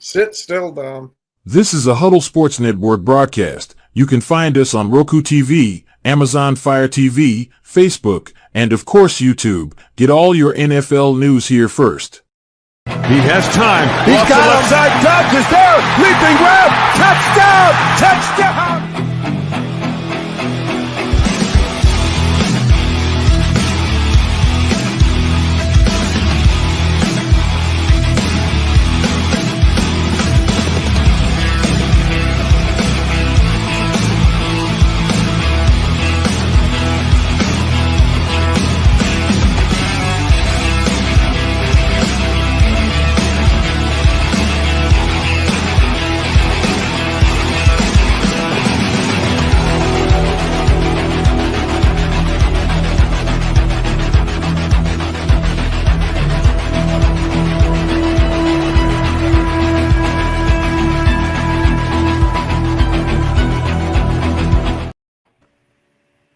Sit still, Dom. This is a Huddle Sports Network broadcast. You can find us on Roku TV, Amazon Fire TV, Facebook, and of course YouTube. Get all your NFL news here first. He has time. He's got him. Side touch is there. Leaping grab. Touchdown. Touchdown.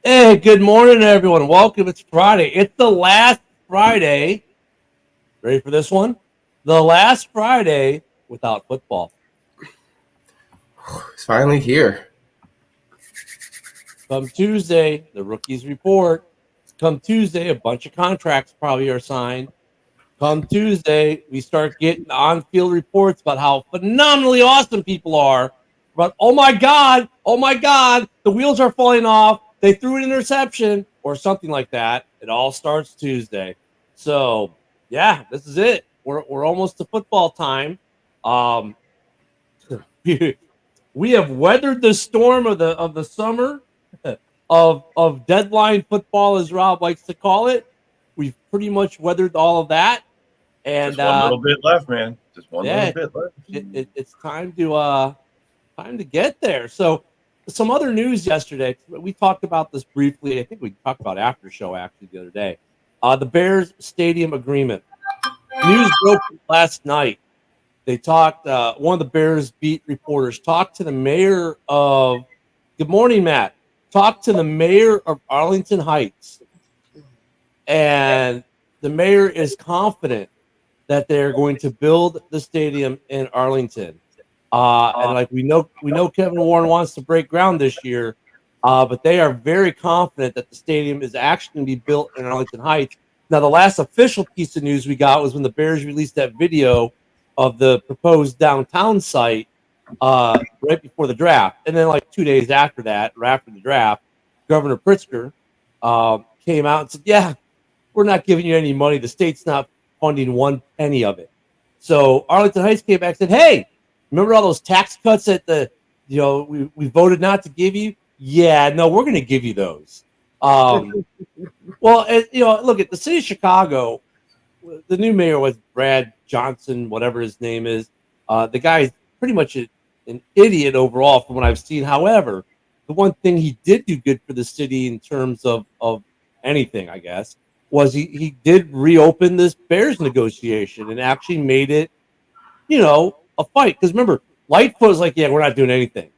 Hey, good morning, everyone. Welcome. It's Friday. It's the last Friday. Ready for this one? The last Friday without football. It's finally here. Come Tuesday, the rookies report. Come Tuesday, a bunch of contracts probably are signed. Come Tuesday, we start getting on-field reports about how phenomenally awesome people are. About, oh my God, the wheels are falling off. They threw an interception or something like that. It all starts Tuesday. So, yeah, this is it. We're almost to football time. We have weathered the storm of the summer of deadline football, as Rob likes to call it. We've pretty much weathered all of that. And just one little bit left, man. Just one little bit left. It's time to get there. So, some other news yesterday. We talked about this briefly. I think we talked about after show actually the other day. The Bears stadium agreement. News broke last night. They talked. One of the Bears beat reporters talked to the mayor of. Good morning, Matt. Talked to the mayor of Arlington Heights, and the mayor is confident that they're going to build the stadium in Arlington. And like we know Kevin Warren wants to break ground this year, but they are very confident that the stadium is actually going to be built in Arlington Heights. Now, the last official piece of news we got was when the Bears released that video of the proposed downtown site right before the draft. And then like 2 days after that, or after the draft, Governor Pritzker came out and said, yeah, we're not giving you any money. The state's not funding one penny of it. So Arlington Heights came back and said, hey, remember all those tax cuts that we voted not to give you? Yeah, no, we're going to give you those. Well, look at the city of Chicago. The new mayor was Brad Johnson, whatever his name is. The guy's pretty much an idiot overall from what I've seen. However, the one thing he did do good for the city in terms of anything, I guess, was he did reopen this Bears negotiation and actually made it, a fight. Because remember, Lightfoot was like, yeah, we're not doing anything.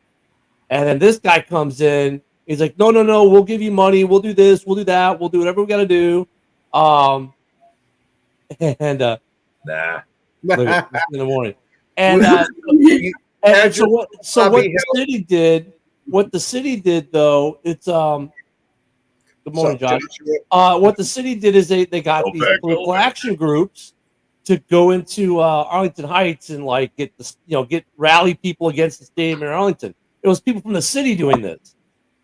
And then this guy comes in. He's like, no, we'll give you money. We'll do this. We'll do that. We'll do whatever we got to do. Nah. Look, it's in the morning. And so what the city did, though, it's good morning, Josh. What the city did is they got these political action groups to go into Arlington Heights and get rally people against the stadium in Arlington. It was people from the city doing this,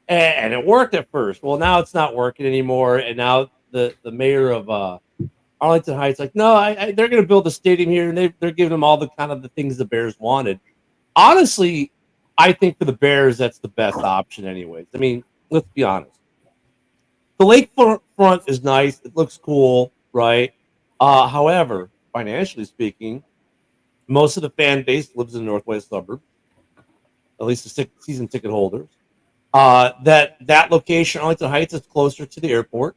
and it worked at first. Well, now it's not working anymore, and now the mayor of Arlington Heights like, no, they're going to build a stadium here, and they're giving them all the kind of the things the Bears wanted. Honestly, I think for the Bears that's the best option, anyways. I mean, let's be honest. The lakefront is nice; it looks cool, right? However, financially speaking, most of the fan base lives in the northwest suburbs, at least the season ticket holders. That location, Arlington Heights, is closer to the airport.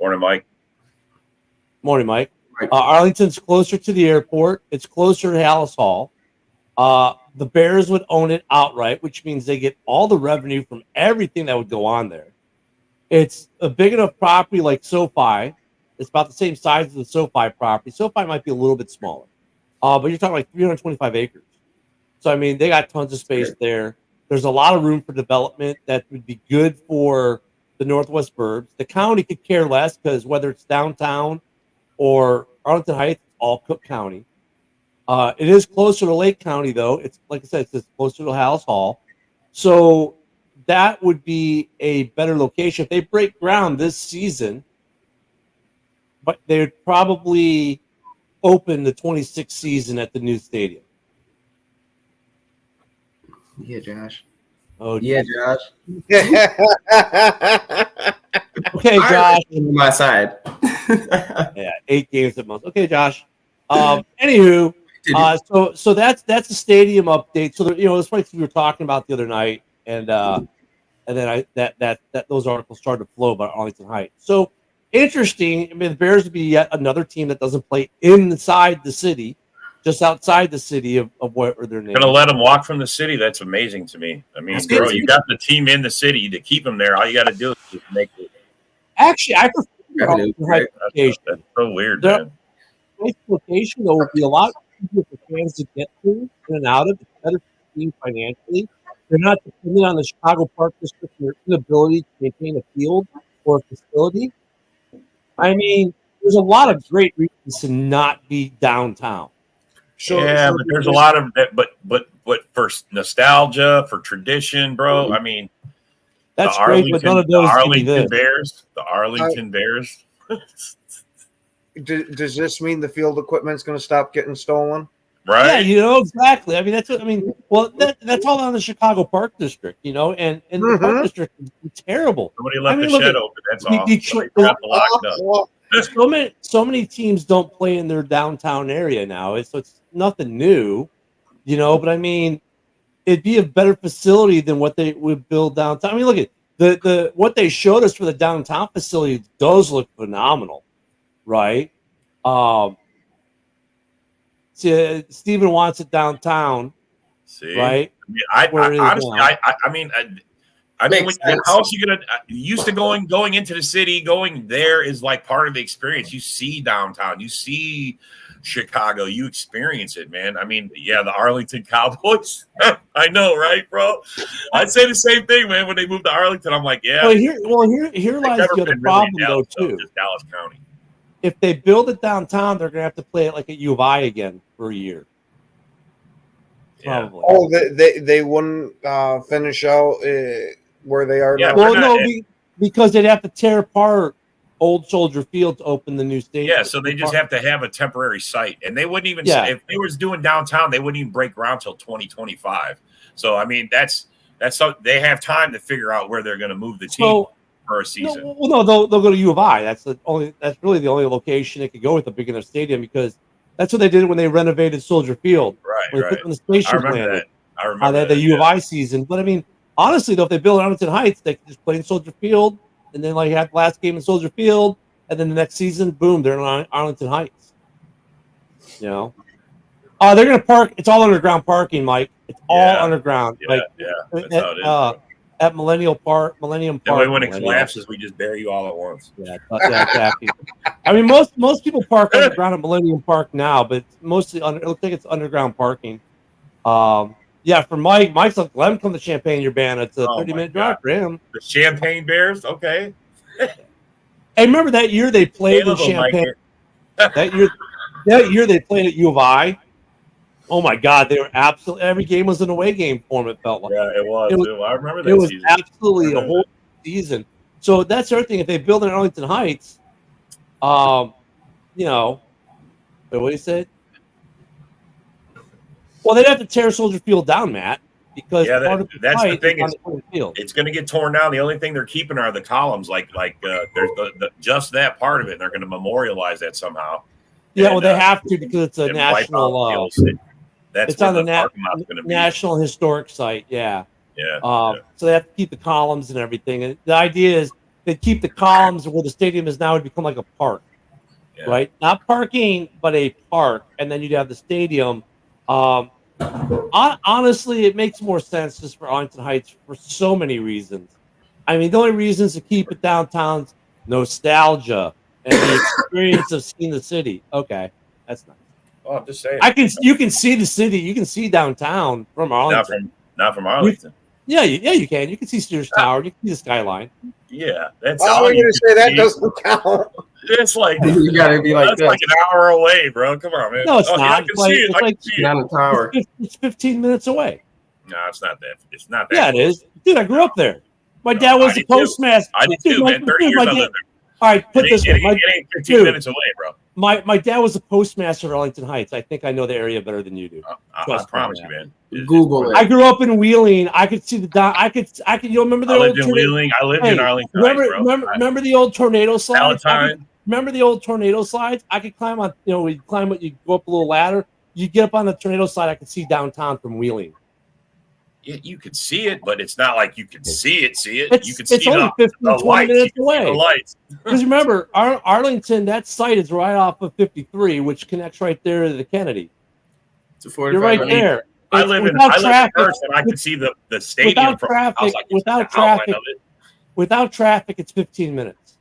Morning, Mike. Morning, Mike. Arlington's closer to the airport. It's closer to Hallis Hall. The Bears would own it outright, which means they get all the revenue from everything that would go on there. It's a big enough property like SoFi. It's about the same size as the SoFi property. SoFi might be a little bit smaller, but you're talking like 325 acres. So I mean, they got tons of space there. There's a lot of room for development that would be good for the Northwest Burbs. The county could care less because whether it's downtown or Arlington Heights, it's all Cook County. It is closer to Lake County, though. It's like I said, it's closer to Hallis Hall. So that would be a better location. If they break ground this season, but they'd probably open the 26th season at the new stadium. Yeah, Josh. Oh, Yeah, Josh. okay, Josh. On my side. Yeah, 8 games at most. Okay, Josh. Anywho, so that's the stadium update. So it's funny because we were talking about the other night, and then those articles started to flow about Arlington Heights. So interesting. I mean, the Bears would be yet another team that doesn't play inside the city, just outside the city of whatever their name. Gonna let them walk from the city? That's amazing to me. I mean, bro, you got the team in the city to keep them there. All you got to do is just make it. Actually, I prefer Arlington Heights location. That's so weird, The man. Heights location though would be a lot easier for fans to get to in and out of. It's better for the team financially. They're not dependent on the Chicago Park District and their inability to maintain a field or a facility. I mean, there's a lot of great reasons to not be downtown. Yeah, but there's a lot of that. But for nostalgia, for tradition, bro. I mean, That's great, but none of those the can be Arlington this. Bears, the Arlington Bears. Does this mean the field equipment's going to stop getting stolen? Right? Yeah, exactly. I mean, that's what I mean. Well, that's all on the Chicago Park District, and the Park District is terrible. Somebody left the look shed at open. That's all. Detroit- Somebody got locked up. So many teams don't play in their downtown area now. It's nothing new, But I mean, it'd be a better facility than what they would build downtown. I mean, look at the what they showed us for the downtown facility does look phenomenal, right? Steven wants it downtown, See, right? I Where it is honestly, now. I mean, Makes how else you gonna used to going into the city? Going there is like part of the experience. You see downtown, you see Chicago, you experience it, man. I mean, yeah, the Arlington Cowboys. I know, right, bro? I'd say the same thing, man. When they moved to Arlington, I'm like, yeah. Well, here lies the other problem, though, too. Just Dallas County. If they build it downtown, they're gonna have to play it like at U of I again for a year. Yeah. Probably. Oh, they wouldn't finish out where they are Yeah, now. Well, we're no, not- because they'd have to tear apart Old Soldier Field to open the new stadium. Yeah, so they just have to have a temporary site, and they wouldn't even. Yeah. If they was doing downtown, they wouldn't even break ground till 2025. So I mean, that's so they have time to figure out where they're going to move the team So for a season. no, they'll go to U of I. That's really the only location they could go with a big enough stadium because that's what they did when they renovated Soldier Field. When they Right. put in the station I remember landed. that. I They remember had the that, U of I season. But I mean, honestly, though, if they build Arlington Heights, they can just play in Soldier Field and then like have the last game in Soldier Field, and then the next season, boom, they're in Arlington Heights. They're gonna park. It's all underground parking, Mike. It's all Yeah. underground. Yeah, that's how it is. At Millennium Park. That way, when it collapses, we just bury you all at once. Yeah, exactly. I mean, most people park underground at Millennium Park now, but it's mostly it looks like it's underground parking. Yeah, for Mike's like, let him come to Champaign-Urbana. It's a 30-minute drive for him. The Champagne Bears, okay. Hey, remember that year they played in Caleb will like Champaign? it. That year they played at U of I. Oh my God, they were absolutely every game was an away game for them. It felt like Yeah, it was. It was- too. I remember that it was season. absolutely a whole season. So that's the other thing. If they build in Arlington Heights, wait, what you said? Well, they'd have to tear Soldier Field down, Matt, because Yeah, part of that's the fight thing is on is- the playing field. It's going to get torn down. The only thing they're keeping are the columns, there's just that part of it. And they're going to memorialize that somehow. Yeah, well, And, they have to because it's a and wipe out national. the old city. That's It's where on the parking lot's going to be. National Historic Site. Yeah. Yeah. So they have to keep the columns and everything. And the idea is they keep the columns where the stadium is now would become like a park, Yeah. right? Not parking, but a park. And then you'd have the stadium. Honestly, it makes more sense just for Arlington Heights for so many reasons. I mean, the only reasons to keep it downtown's nostalgia and the experience of seeing the city. Okay, that's nice. I'm just saying. You can see the city. You can see downtown from Arlington. Not from Arlington. Yeah, you can. You can see Sears Tower. You can see the skyline. Yeah, that's I all was you going to can say that see. doesn't count. It's like You gotta be like that's this. like an hour away, bro. Come on, man. No, it's Yeah, not. I can see it. I can see it. Not a tower. It's 15 minutes away. No, it's not that. It's not that. Yeah, it is. Dude, I grew up there. My dad was I the did too. postmaster. I did Dude, too, my- man. 30 dude, years my I dad- lived there. All right, put It this ain't, way. it ain't 15 dude. minutes away, bro. My dad was the postmaster of Arlington Heights. I think I know the area better than you do. I Trust me, promise man. you, man. Google I it. grew up in Wheeling. I could see the I could. You remember the I old lived in tornado? Wheeling. I lived Hey, in Arlington Heights, bro. remember the old tornado slides? Palatine. Remember the old tornado slides? I could climb on. We climb it. You go up a little ladder. You get up on the tornado slide. I could see downtown from Wheeling. You could see it, but it's not like you can see it. It's You can see only 15, the 20 lights. minutes You can see away. the lights. Because remember, Arlington, that site is right off of 53, which connects right there to the Kennedy. It's a 45 You're right minute- there. I It's live in without Hearst, and I can see the stadium without from traffic- the house. I can see without the outline traffic- of it. Without traffic, it's 15 minutes.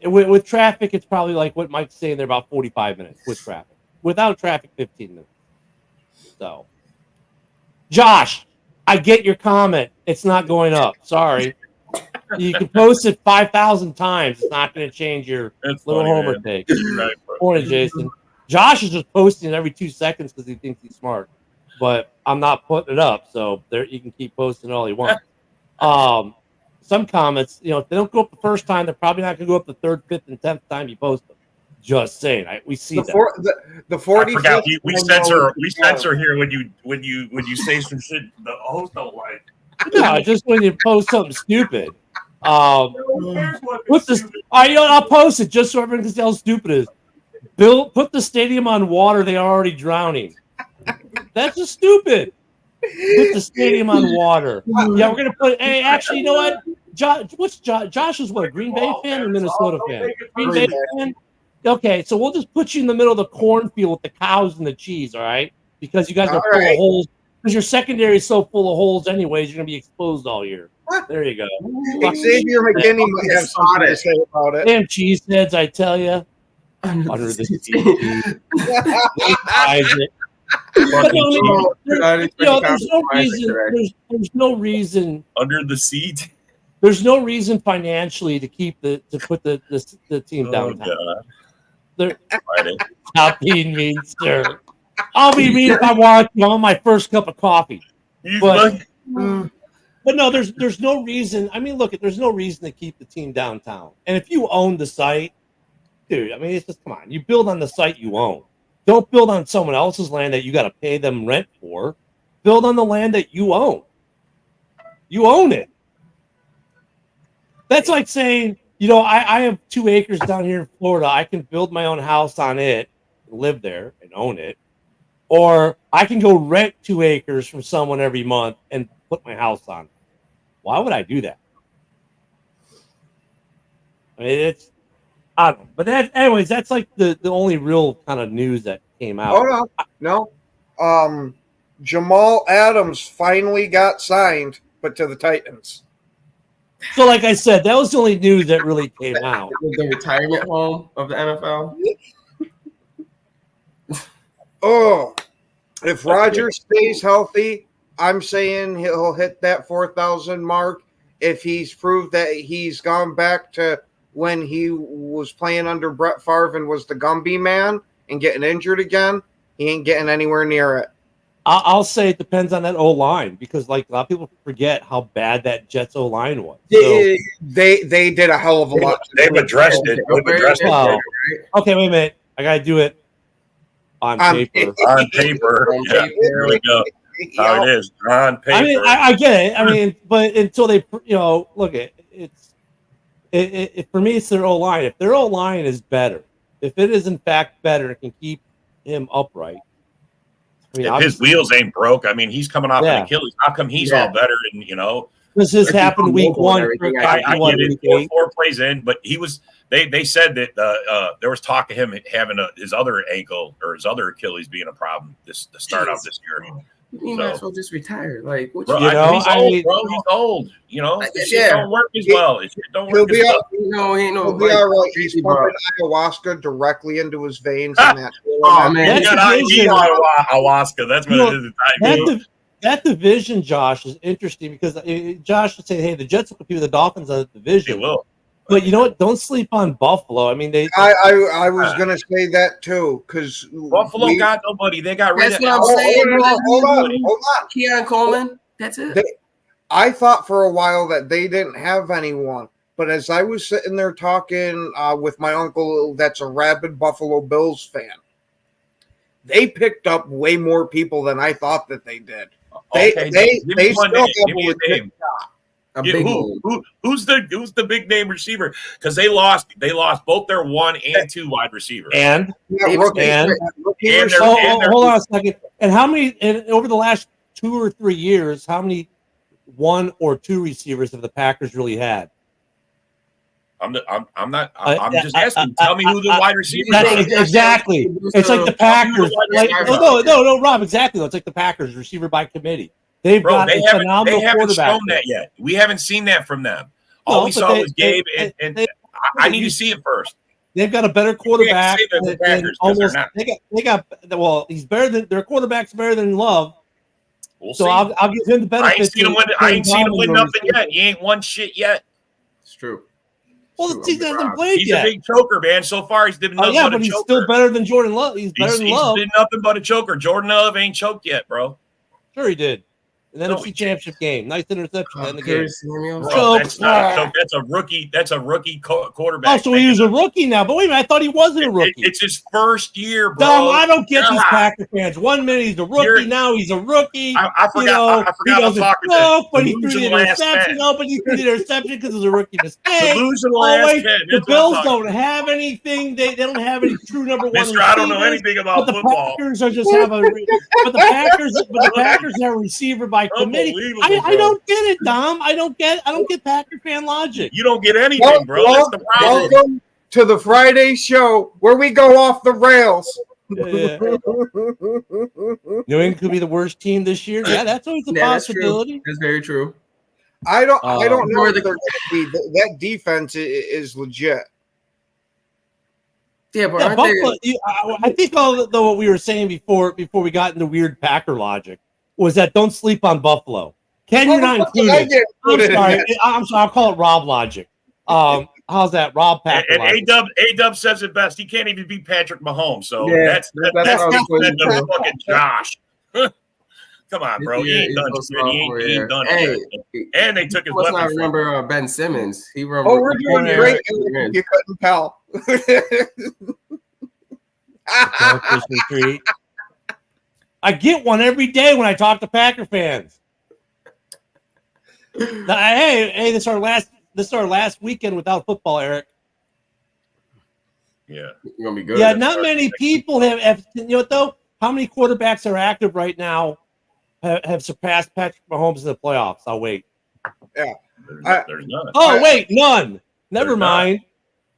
With traffic, it's probably like what Mike's saying there, about 45 minutes with traffic. Without traffic, 15 minutes. So, Josh, I get your comment. It's not going up. Sorry. You can post it 5,000 times. It's not going to change your It's little funny, homer man. take. Right, bro. Morning, Jason. Josh is just posting it every 2 seconds because he thinks he's smart. But I'm not putting it up, so there you can keep posting all you want. Some comments, if they don't go up the first time, they're probably not going to go up the third, fifth, and 10th time you post them. Just saying, we see The, that. the I 40 forgot we censor here when you say some shit the host don't like. Yeah, just when you post something stupid. Here's what Put this. I'll post it just so everyone can see how stupid it is. Put the stadium on water. They are already drowning. That's just stupid. Put the stadium on water. Yeah, we're gonna put. Hey, actually, you know what? Josh is what, a Green Bay fan or Minnesota fan? Green Bay fan. Okay, so we'll just put you in the middle of the cornfield with the cows and the cheese. All right, because you guys are All full right. of holes. Because your secondary is so full of holes, anyways. You're gonna be exposed all year. There you go. Xavier McKinney might have something to say about it. Damn cheeseheads, I tell you. Under the sea. Isaac. But no, there's no reason. under the seat. There's no reason financially to put the team Oh, downtown. God. There, Friday. stop being mean, sir. I'll be mean if I want my first cup of coffee. He's But- like, But no, there's no reason. I mean, look, there's no reason to keep the team downtown. And if you own the site, dude, I mean, it's just come on. You build on the site you own. Don't build on someone else's land that you got to pay them rent for. Build on the land that you own. You own it. That's like saying, I have 2 acres down here in Florida. I can build my own house on it, live there, and own it. Or I can go rent 2 acres from someone every month and put my house on it. Why would I do that? I mean, I don't know. But anyways, that's like the only real kind of news that came out. Oh no. Jamal Adams finally got signed, but to the Titans. So, like I said, that was the only news that really came out. The retirement home of the NFL. Oh, if Rodgers stays healthy, I'm saying he'll hit that 4,000 mark. If he's proved that he's gone back to when he was playing under Brett Favre and was the Gumby man and getting injured again, he ain't getting anywhere near it. I'll say it depends on that O line because, like, a lot of people forget how bad that Jets O line was. They did a hell of a lot. they've addressed it. They've addressed Wow. it Okay, wait a minute. I gotta do it on paper. on paper. On Yeah, paper. there we go. How it is on paper. I mean, I get it. I mean, but until they, look at it for me, it's their O line. If their O line is better, if it is in fact better, it can keep him upright. I mean, if his wheels ain't broke, I mean, he's coming off Yeah. an Achilles. How come he's Yeah. all better? And this has happened week mobile one. and everything. I What, get it. week 4 plays in, but he was. They said that there was talk of him having his other ankle or his other Achilles being a problem. The start of this year. He might as well just retire. Like, what Bro, you he's old, bro. He's old. You know, Like, the shit don't work as well. It don't He'll work be as well. all, No, he ain't no. he'll be Like, all right. He's crazy, bro. pumping ayahuasca directly into his veins, and that. Oh, man. He That's got the vision. ayahuasca. That's what You know, it is. It's That division, Josh, is interesting because Josh would say, "Hey, the Jets will compete with the Dolphins on the They division." will. But you know what? Don't sleep on Buffalo. I mean, I was gonna say that too because Buffalo got nobody. They got rid That's of. what I'm Oh, saying. hold on. Keon Coleman. That's it. I thought for a while that they didn't have anyone, but as I was sitting there talking with my uncle, that's a rabid Buffalo Bills fan, they picked up way more people than I thought that they did. They Okay, they give me one still name. have Give me a a legit name. A Yeah, big one. who's the big name receiver? Because they lost both their 1 and 2 wide receivers. and rookie- and- rookie and receiver. hold on a second. And how many? And over the last 2 or 3 years, how many 1 or 2 receivers have the Packers really had? I'm just asking. Tell me who the wide receivers That's are. exactly. It's like the Packers. Like, no, Rob. Exactly. It's like the Packers, receiver by committee. They've Bro, got they a haven't phenomenal shown quarterback. that yet. We haven't seen that from them. All No, we but saw they- was Gabe, they- and they- I need to see it first. They've got a better quarterback. say they're the than Packers 'cause they're almost. not. They got. Well, he's better than their quarterback's better than Love. We'll So see. I'll give him the benefit. I ain't seen him win. I ain't seen him win nothing yet. He ain't won shit yet. It's true. Well, the season hasn't played He's yet. a big choker, man. So far, he's been nothing Yeah, but a but he's choker. still better than Jordan Love. He's better than He's Love. been nothing but a choker. Jordan Love ain't choked yet, bro. Sure, he did. An No, NFC he Championship game. Nice interception in the game. Curtis Samuel. Bro, So- that's not a choke. That's a rookie. That's a rookie quarterback. Oh, so he was a rookie now. But wait a minute, I thought he wasn't a rookie. It's his first year, bro. Dumb, I don't get these God. Packer fans. 1 minute he's a rookie, You're- now he's a rookie. I forgot. You know, I he forgot. I'm doesn't talking choke, to but he threw the delusional ass interception. fan. No, but he threw the interception because it was a rookie mistake. Delusional Oh, ass wait, fan. the That's what I'm Bills talking don't have anything. They don't have any true number 1 Mister, I don't know receivers, anything about but the football. Packers are just have a. But the Packers have a receiver by committee. Unbelievable, I bro. don't get it, Dom. I don't get Packer fan logic. You don't get anything, bro. That's the problem. Welcome to the Friday show where we go off the rails. Yeah. New England could be the worst team this year. Yeah, that's always a That's possibility. true. That's very true. I don't know Or if the- they're going to be. That defense is legit. Yeah, but Yeah, aren't Buffalo, they? I think all what we were saying before we got into weird Packer logic was that don't sleep on Buffalo. Ken, you're not I included. get I'm included in sorry. that. I'm sorry. I'll call it Rob logic. How's that, Rob Packer And logic? A-Dub says it best. He can't even beat Patrick Mahomes. So Yeah, that's that's what I was going to do. fucking Josh. Come on, bro. He ain't done shit. He ain't done Hey, shit. And they took his let's not weapon. from him. remember Ben Simmons. He Oh, we're doing Yeah. great. Yeah. You couldn't tell. Selfish retreat. I get one every day when I talk to Packer fans. Now, hey, this is our last weekend without football, Eric. Yeah. You're gonna be good. Yeah, not many people have. You know what though? How many quarterbacks are active right now have surpassed Patrick Mahomes in the playoffs? I'll wait. There's none. Oh wait, none. Never There's mind.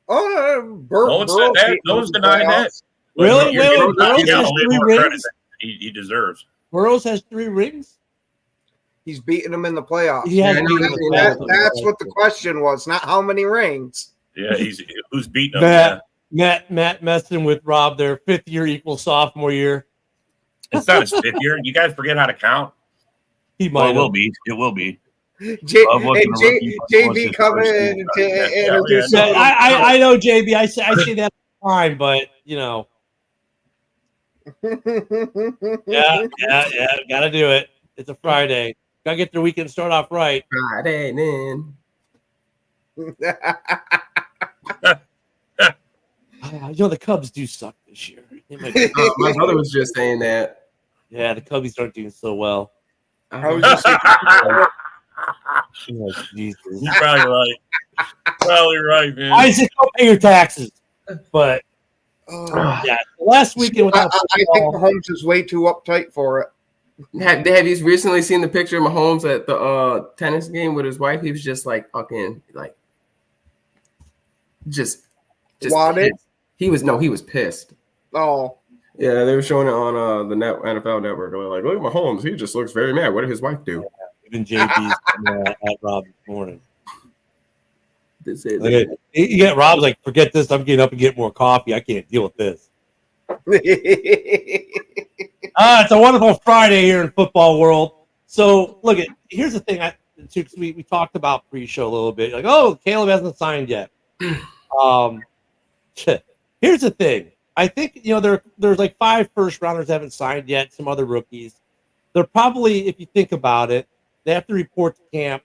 Oh, No one said that. No one's denying that. Really? You're Wait, giving Burrows Pacquiao has way 3 more credit rings. than he deserves. Burrows has 3 rings. He's beating them in the playoffs. He has Yeah, I know, beaten I the mean, playoffs. That's what the question was, not how many rings. Yeah, who's beating him? Matt messing with Rob there. 5th year equals sophomore year. It's not his 5th year. You guys forget how to count. He Well, might it will have. be. It will be. JB coming in to introduce. Yeah, I know, JB. I say that all the time, but you know, yeah. Got to do it. It's a Friday. Got to get the weekend start off right. Friday, then. You know, the Cubs do suck this year. They might be- My brother was just saying that. yeah, the Cubbies aren't doing so well. I was just thinking, Oh, Jesus. You're probably right. Probably right, man. Isaac, don't pay your taxes. But oh, yeah, the last weekend I without think football, Mahomes is way too uptight for it. Have you recently seen the picture of Mahomes at the tennis game with his wife? He was just like fucking like just Wadded? pissed. He was pissed. Oh, Yeah, they were showing it on the NFL Network. They're like, look at Mahomes. He just looks very mad. What did his wife do? Even JB's at Rob this morning. They You get Rob's like, forget this. I'm getting up and getting more coffee. I can't deal with this. It's a wonderful Friday here in football world. So, look, here's the thing. We talked about pre-show a little bit. Like, oh, Caleb hasn't signed yet. Here's the thing. I think, there's like 5 first-rounders haven't signed yet, some other rookies. They're probably, if you think about it, they have to report to camp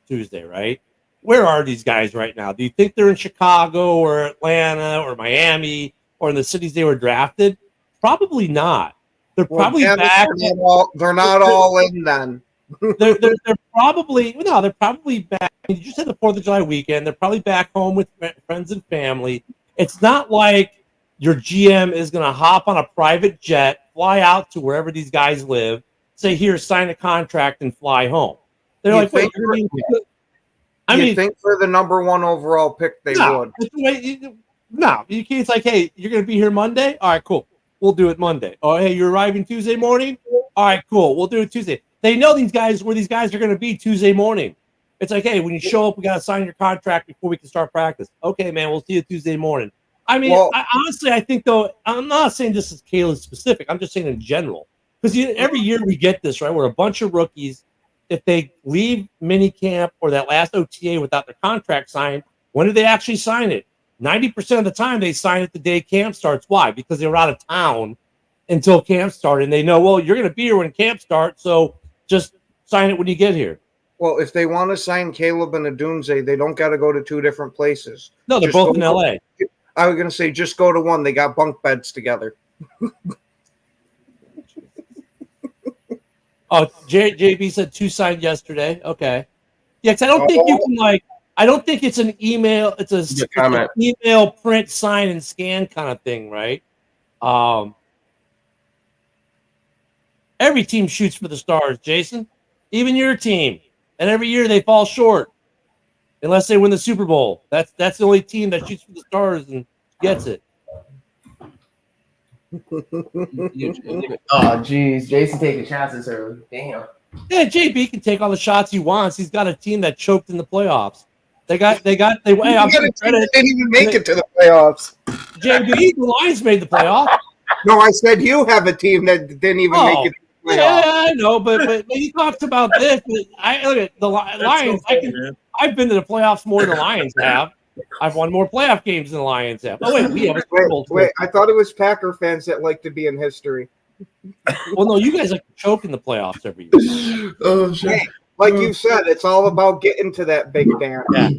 Tuesday, right? Where are these guys right now? Do you think they're in Chicago or Atlanta or Miami or in the cities they were drafted? Probably not. They're probably back. They're not all in then. they're probably back. You just had the 4th of July weekend. They're probably back home with friends and family. It's not like your GM is going to hop on a private jet, fly out to wherever these guys live, say, here, sign a contract and fly home. They're like, wait, you think for the number 1 overall pick they would? No, you can't. It's like, hey, you're going to be here Monday? All right, cool. We'll do it Monday. Oh, hey, you're arriving Tuesday morning? All right, cool. We'll do it Tuesday. They know where these guys are going to be Tuesday morning. It's like, hey, when you show up, we got to sign your contract before we can start practice. Okay, man, we'll see you Tuesday morning. I mean, honestly, I think, though, I'm not saying this is Caleb specific. I'm just saying in general. Because every year we get this, right, where a bunch of rookies, if they leave minicamp or that last OTA without their contract signed, when do they actually sign it? 90% of the time they sign it the day camp starts. Why? Because they were out of town until camp started, and they know, well, you're going to be here when camp starts, so just sign it when you get here. Well, if they want to sign Caleb and Adunze, they don't got to go to 2 different places. No, they're both in L.A. I was going to say, just go to one. They got bunk beds together. Oh, JB said 2 signed yesterday. Okay. Yeah, because I don't think you can, I don't think it's an email. It's an email, print, sign, and scan kind of thing, right? Every team shoots for the stars, Jason. Even your team. And every year they fall short. Unless they win the Super Bowl. That's the only team that shoots for the stars and gets it. Oh, geez. Jason taking shots this early. Damn. Yeah, JB can take all the shots he wants. He's got a team that choked in the playoffs. They didn't even make it to the playoffs. JB, the Lions made the playoffs. No, I said you have a team that didn't even make it to the playoffs. Yeah, I know, but he talks about this. I look at the Lions. I've been to the playoffs more than the Lions have. I've won more playoff games than the Lions have. Oh, wait, we have a Super Bowl. Wait, I thought it was Packer fans that like to be in history. Well, no, you guys like to choke in the playoffs every year. Oh, shit. Hey, like you said, it's all about getting to that big dance. Yeah,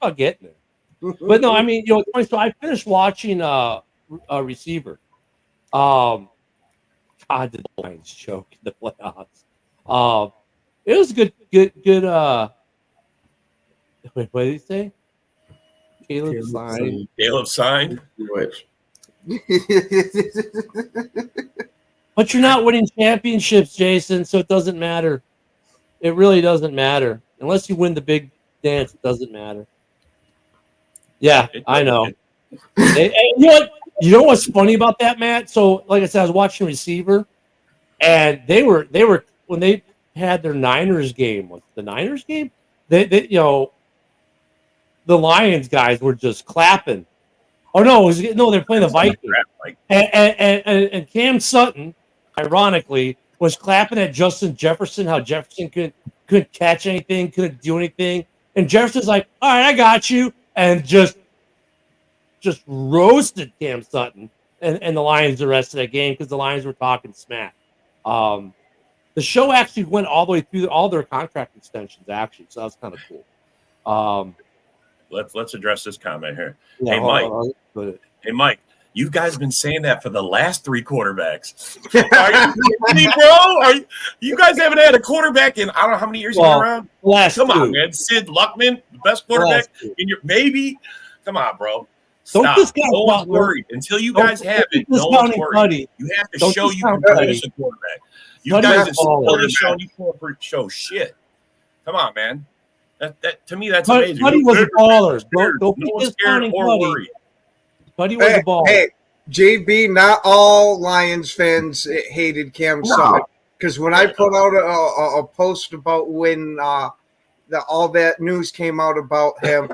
about getting it. But no, I mean, so I finished watching a Receiver. God, the Lions choke in the playoffs. It was good. Wait, what did he say? Caleb signed. Which? But you're not winning championships, Jason, so it doesn't matter. It really doesn't matter. Unless you win the big dance, it doesn't matter. Yeah, I know. You know what's funny about that, Matt? So, like I said, I was watching Receiver, and they were when they had their Niners game. What's the Niners game? They the Lions guys were just clapping. Oh no, they're playing the Vikings. And Cam Sutton, ironically, was clapping at Justin Jefferson, how Jefferson couldn't catch anything, couldn't do anything. And Jefferson's like, all right, I got you. And just roasted Cam Sutton and the Lions the rest of that game because the Lions were talking smack. The show actually went all the way through all their contract extensions, actually. So that was kind of cool. Let's address this comment here. Yeah, Hey, Mike, you guys have been saying that for the last 3 quarterbacks. Are you kidding me, bro? You guys haven't had a quarterback in I don't know how many years you've been around? Come on, man. Sid Luckman, the best quarterback in your maybe. Come on, bro. Stop. No one's worried. Until you guys have it, no one's worried. You have to show you can produce a quarterback. You guys are still showing you can't show shit. Come on, man. That to me, that's amazing. Buddy was a baller. No one's scared or worried. Buddy was a baller. JB, not all Lions fans hated Cam Sutton. Because when I put out a post about when all that news came out about him,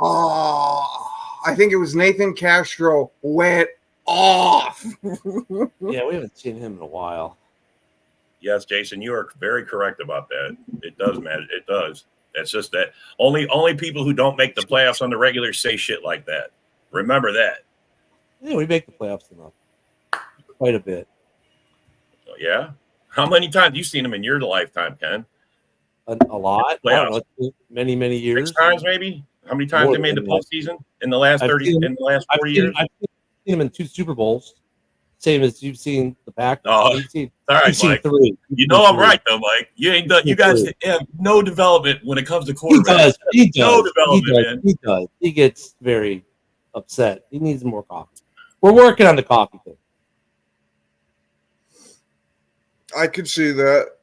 I think it was Nathan Castro went off. Yeah, we haven't seen him in a while. Yes, Jason, you are very correct about that. It does matter. It does. That's just that only people who don't make the playoffs on the regular say shit like that. Remember that. Yeah, we make the playoffs enough. Quite a bit. So, yeah. How many times have you seen him in your lifetime, Ken? A lot. I don't know, many years. 6 times, maybe. How many times they made the postseason in the last 40 years? I've seen him in 2 Super Bowls. Same as you've seen the Packers. Oh, you've all right, seen Mike. 3. You know I'm right, though, Mike. You ain't done. You guys have no development when it comes to quarterbacks. He does. No development, man. He does. He gets very upset. He needs more coffee. We're working on the coffee thing. I could see that.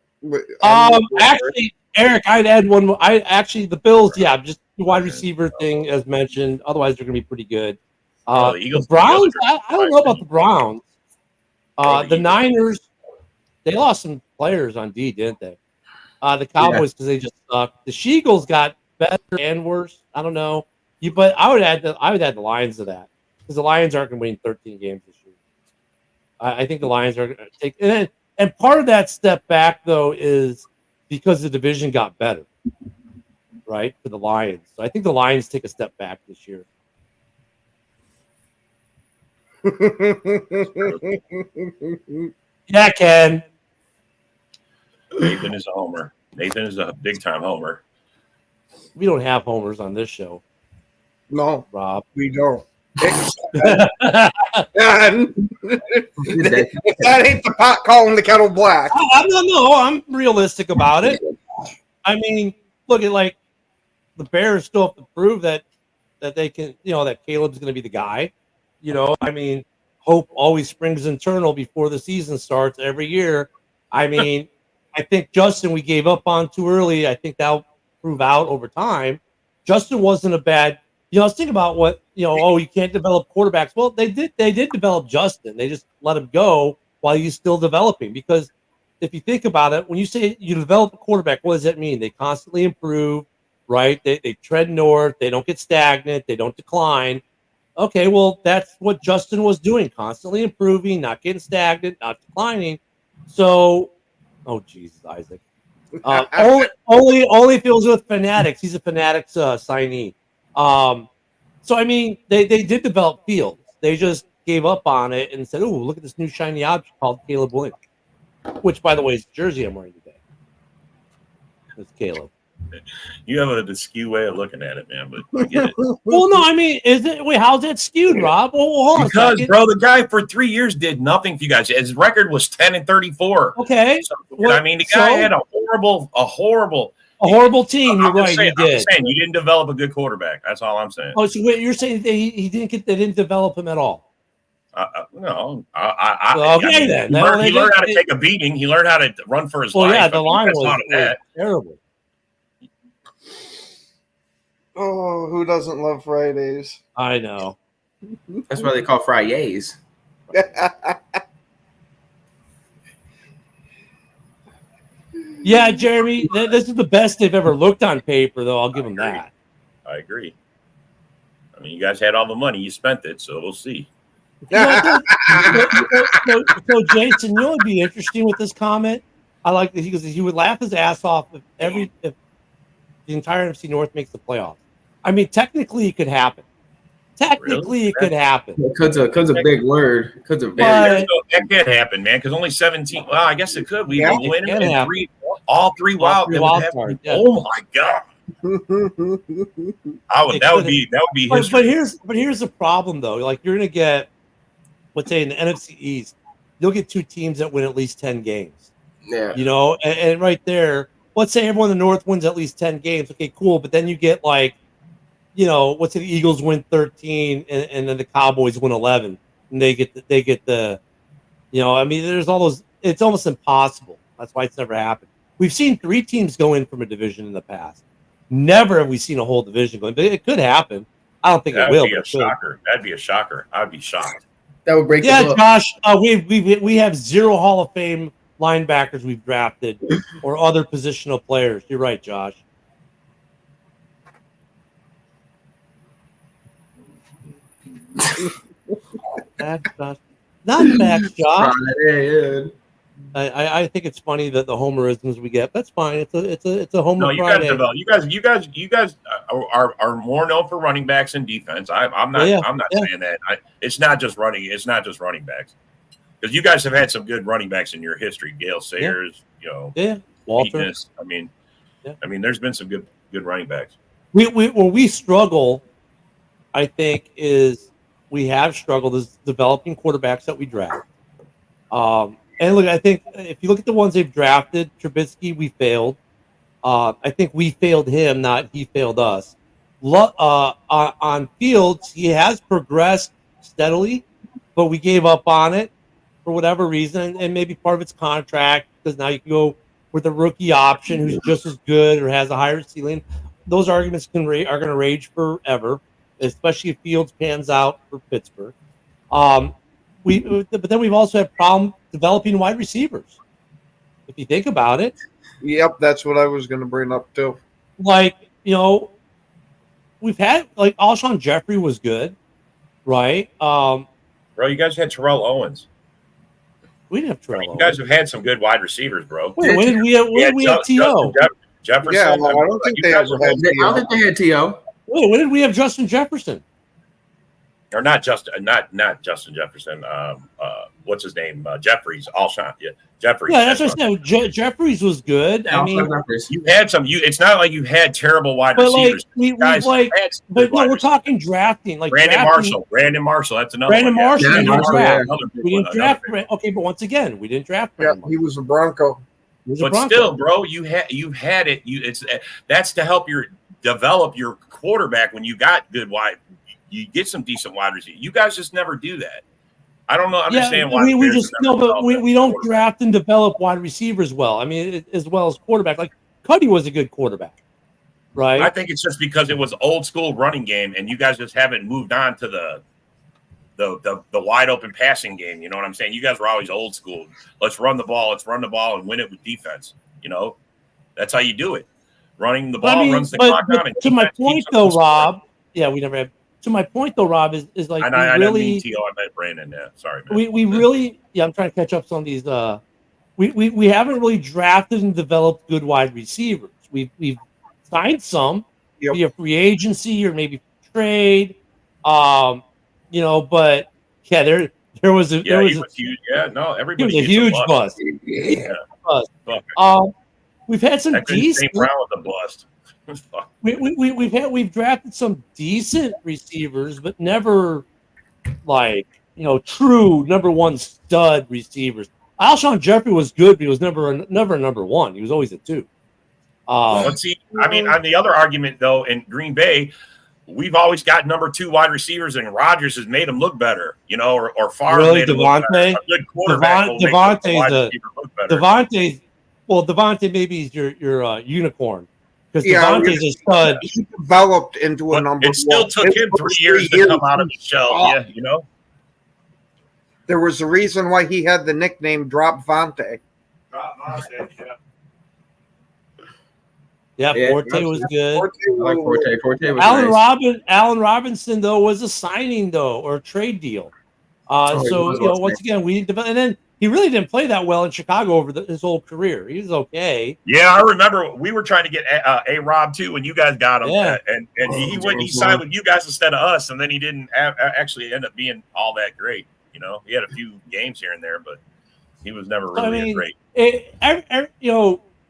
Actually, Eric, I'd add one more. The Bills, just the wide receiver thing as mentioned. Otherwise, they're going to be pretty good. The Eagles, the Browns, I don't know about the Browns. The Niners, they lost some players on D, didn't they? The Cowboys, because they just suck. The Sheagles got better and worse. I don't know. But I would add the Lions to that, because the Lions aren't going to win 13 games this year. I think the Lions are going to take and part of that step back though is because the division got better, right, for the Lions. So I think the Lions take a step back this year. Yeah, Ken. Nathan is a homer. Nathan is a big-time homer. We don't have homers on this show. No, Rob. we don't. That ain't the pot calling the kettle black. I'm realistic about it. I mean, look at like the Bears still have to prove that they can, that Caleb's going to be the guy. I mean, hope always springs eternal before the season starts every year. I mean, I think Justin we gave up on too early. I think that'll prove out over time. Justin wasn't a bad. I was thinking about what you can't develop quarterbacks. Well, they did develop Justin. They just let him go while he's still developing. Because if you think about it, when you say you develop a quarterback, what does that mean? They constantly improve, right? They tread north. They don't get stagnant. They don't decline. Okay, well, that's what Justin was doing, constantly improving, not getting stagnant, not declining. So, oh Jesus, Isaac. Only if it was with Fanatics. He's a Fanatics signee. So I mean, they did develop Fields. They just gave up on it and said, "Oh, look at this new shiny object called Caleb Williams," which, by the way, is the jersey I'm wearing today. It's Caleb. You have a skew way of looking at it, man, but I get it. Well, no, I mean, how's that skewed, Rob? Well, hold on because, bro, the guy for 3 years did nothing for you guys. His record was 10-34. Okay. So, the guy had a horrible team. You're right. I'm saying you didn't develop a good quarterback. That's all I'm saying. Oh, so you're saying they didn't develop him at all? No. Then. He learned how to take a beating. He learned how to run for his life. Yeah, the line was terrible. Oh, who doesn't love Fridays? I know. That's why they call Fridays. Yeah, Jeremy, this is the best they've ever looked on paper, though. I'll give them that. I agree. I mean, you guys had all the money. You spent it, so we'll see. So, Jason, it'd be interesting with this comment. I like that he would laugh his ass off if the entire NFC North makes the playoffs. I mean, technically, it could happen. It could happen. Could's a big word. That can't happen, man. Because only 17. Well, I guess it could. We've been winning all three wild cards. Yeah. Oh my god! That would be history. But here's the problem, though. Like you're gonna get, let's say in the NFC East, you'll get 2 teams that win at least 10 games. Yeah. And right there, let's say everyone in the North wins at least 10 games. Okay, cool. But then you get like, let's say the Eagles win 13 and then the Cowboys win 11 and they get the, I mean, there's all those, it's almost impossible. That's why it's never happened. We've seen 3 teams go in from a division in the past. Never have we seen a whole division going, but it could happen. I don't think it will. That'd be a shocker. I'd be shocked. That would break the Yeah, book. Josh, we have 0 Hall of Fame linebackers we've drafted or other positional players. You're right, Josh. Facts, Josh. Not facts, Josh. Yeah. I think it's funny that the homerisms we get. That's fine. It's a Homer No, you Friday. guys develop. You guys are more known for running backs and defense. I'm not saying that. It's not just running. It's not just running backs, because you guys have had some good running backs in your history. Gale Sayers, Walter. Meekness. I mean, there's been some good running backs. Where we struggle, I think, is we have struggled is developing quarterbacks that we draft. And look, I think if you look at the ones they've drafted, Trubisky, we failed. I think we failed him, not he failed us. On Fields, he has progressed steadily, but we gave up on it for whatever reason, and maybe part of it's contract, because now you can go with a rookie option who's just as good or has a higher ceiling. Those arguments are going to rage forever, especially if Fields pans out for Pittsburgh. But then we've also had problem developing wide receivers. If you think about it, Yep, that's what I was going to bring up too. like we've had like Alshon Jeffrey was good, right? Bro, you guys had Terrell Owens. We didn't have Terrell. You guys have had some good wide receivers, bro. Wait, when did we have T.O.? Jefferson. Yeah, well, I don't think they ever had I don't think they had T.O. Wait, when did we have Justin Jefferson? Or not Justin Jefferson. What's his name? Jeffries. Alshon. Yeah, Jeffries. Yeah, that's what I said. Jeffries was good. I mean, you had some. It's not like you had terrible wide but receivers. we're talking drafting. Like Brandon Marshall. That's another. Brandon one. Marshall. Yeah, We didn't draft. Okay, but once again, we didn't draft. Yeah, he was a Bronco. But still, bro, you had it. That's to help develop your quarterback when you got good wide. You get some decent wide receivers. You guys just never do that. I don't understand why. We just but we don't draft and develop wide receivers well. I mean, as well as quarterback. Like Cuddy was a good quarterback, right? I think it's just because it was old school running game, and you guys just haven't moved on to the wide open passing game. You know what I'm saying? You guys were always old school. Let's run the ball and win it with defense. That's how you do it. Running the ball runs the clock down. To my point, though, Rob. Yeah, we never had. To my point, though, Rob, is like I didn't mean T.O. I meant Brandon. Yeah, sorry, man. We really, I'm trying to catch up some of these. We haven't really drafted and developed good wide receivers. We've signed some via free agency or maybe trade, but yeah, there was he was huge. Yeah, no, everybody. He was a huge bust. Yeah. We've had some decent. Brown was a bust. We've drafted some decent receivers, but never true number one stud receivers. Alshon Jeffrey was good, but he was never a number one. He was always a 2. Let's see. I mean, on the other argument though, in Green Bay, we've always got number 2 wide receivers, and Rodgers has made them look better. Or Favre really, made them look better. Devontae. A good quarterback Devontae. Well, Devontae maybe is your unicorn. Because Devontae's a stud. He developed into a number. It still took him 3 years to come out of the shell. Yeah, There was a reason why he had the nickname Drop Vontae. Yeah, Forte was good. Forte was Allen Robinson though was a signing or a trade deal. Once again we didn't develop, and then he really didn't play that well in Chicago over his whole career. He was okay. Yeah, I remember we were trying to get A-Rob too when you guys got him. Yeah. And he signed with you guys instead of us, and then he didn't actually end up being all that great. He had a few games here and there, but he was never really great.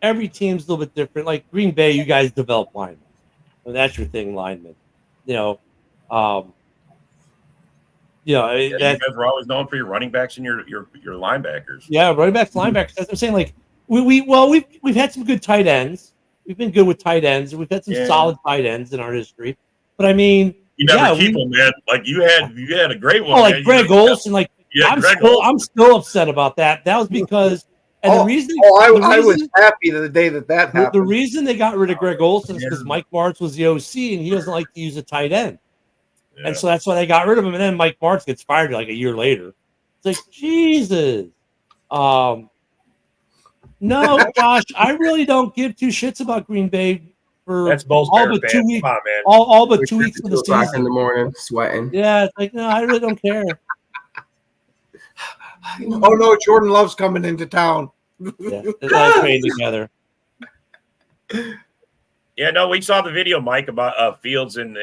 Every team's a little bit different. Like Green Bay, you guys develop linemen. That's your thing, linemen. You guys were always known for your running backs and your linebackers. Yeah, running backs, linebackers. That's what I'm saying. Like we've had some good tight ends. We've been good with tight ends. We've had some solid tight ends in our history. But I mean, you never keep them, man. Like you had a great one. Like Greg Olsen. Like I'm still upset about that. That was because. And the reason I was happy the day that happened. The reason they got rid of Greg Olsen is because Mike Martz was the OC and he doesn't like to use a tight end. Yeah. And so that's why they got rid of him. And then Mike Martz gets fired like a year later. It's like, Jesus. No, Josh, I really don't give two shits about Green Bay for That's both all Bear but fans. 2 weeks. Come on, man. All but 2 weeks of the 2 o'clock in season. the morning, sweating. Yeah, it's like, no, I really don't care. Oh no, Jordan Love's coming into town. Yeah, they're not trading together. Yeah, no, we saw the video, Mike, about Fields and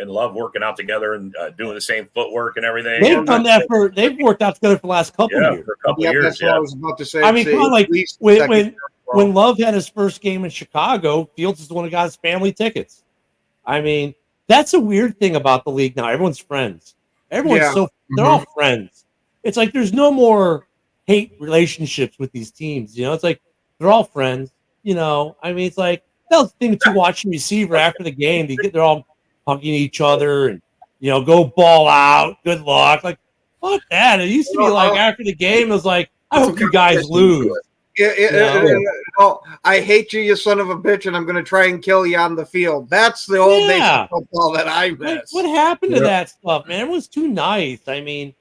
Love working out together and doing the same footwork and everything. They've done that they've worked out together for the last couple Yeah, years. for a couple Yeah, years. that's what I was about to say. I mean, come on, like At least when second when, year. when Love had his first game in Chicago, Fields is the one who got his family tickets. I mean, that's a weird thing about the league now. Everyone's friends. Everyone's Yeah. they're all friends. It's like there's no more hate relationships with these teams. You know, it's like they're all friends. You know, I mean, it's like that was the thing to watch the receiver after the game. They're all hugging each other and go ball out. Good luck. Like fuck that. It used to be like after the game, it was like I hope you guys lose. I hate you, you son of a bitch, and I'm going to try and kill you on the field. That's the old days of football that I Like, miss. what happened to that stuff, man? It was too nice. I mean,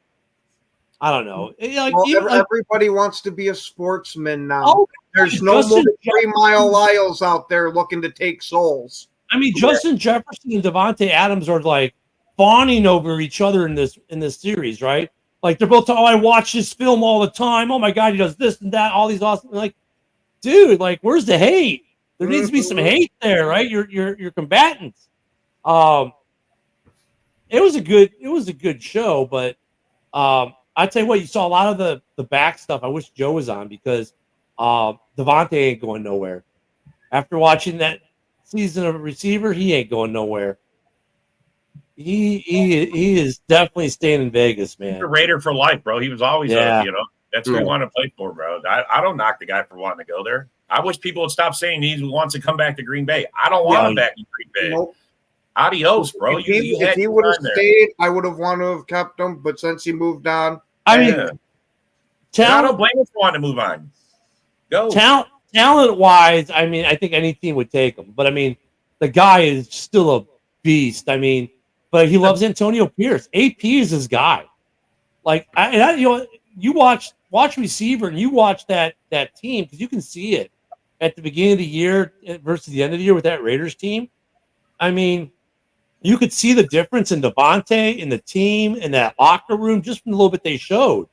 I don't know. Everybody wants to be a sportsman now. Oh, There's no more 3 Mile Lyles out there looking to take souls. I mean, Justin Jefferson and Devontae Adams are like fawning over each other in this series, right? Like they're both. I watch this film all the time. Oh my god, he does this and that. All these awesome. Like, dude, like, where's the hate? There needs to be some hate there, right? You're combatants. It was a good show, but I tell you what, you saw a lot of the back stuff. I wish Joe was on because Devontae ain't going nowhere. After watching that season of a receiver, he ain't going nowhere. He is definitely staying in Vegas, man. He's a Raider for life, bro. He was always that's who he wanted to play for, bro. I don't knock the guy for wanting to go there. I wish people would stop saying he wants to come back to Green Bay. I don't want him back in Green Bay. Nope. Adios, bro. If he would have stayed, I would have wanted to have kept him. But since he moved on, I mean, I don't blame him for wanting to move on. Go. Talent-wise, I mean, I think any team would take him. But I mean, the guy is still a beast. I mean, but he loves Antonio Pierce. AP is his guy. Like, you watch receiver and you watch that team because you can see it at the beginning of the year versus the end of the year with that Raiders team. I mean, you could see the difference in Devontae, in the team, in that locker room, just from the little bit they showed.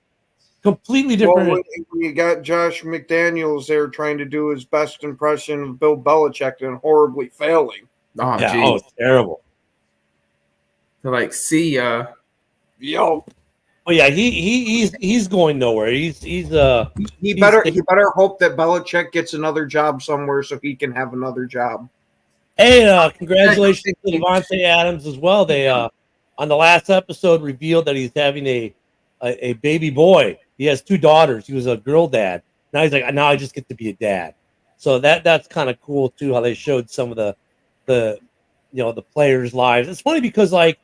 Completely different. Well, when you got Josh McDaniels there trying to do his best impression of Bill Belichick and horribly failing. Oh, yeah, geez. it's terrible. To like see Yo. Oh yeah, he's going nowhere. He better hope that Belichick gets another job somewhere so he can have another job. Hey, congratulations to Devontae Adams as well. They on the last episode revealed that he's having a baby boy. He has 2 daughters. He was a girl dad. Now he's like, now I just get to be a dad. So that's kind of cool too. How they showed some of the players' lives. It's funny because like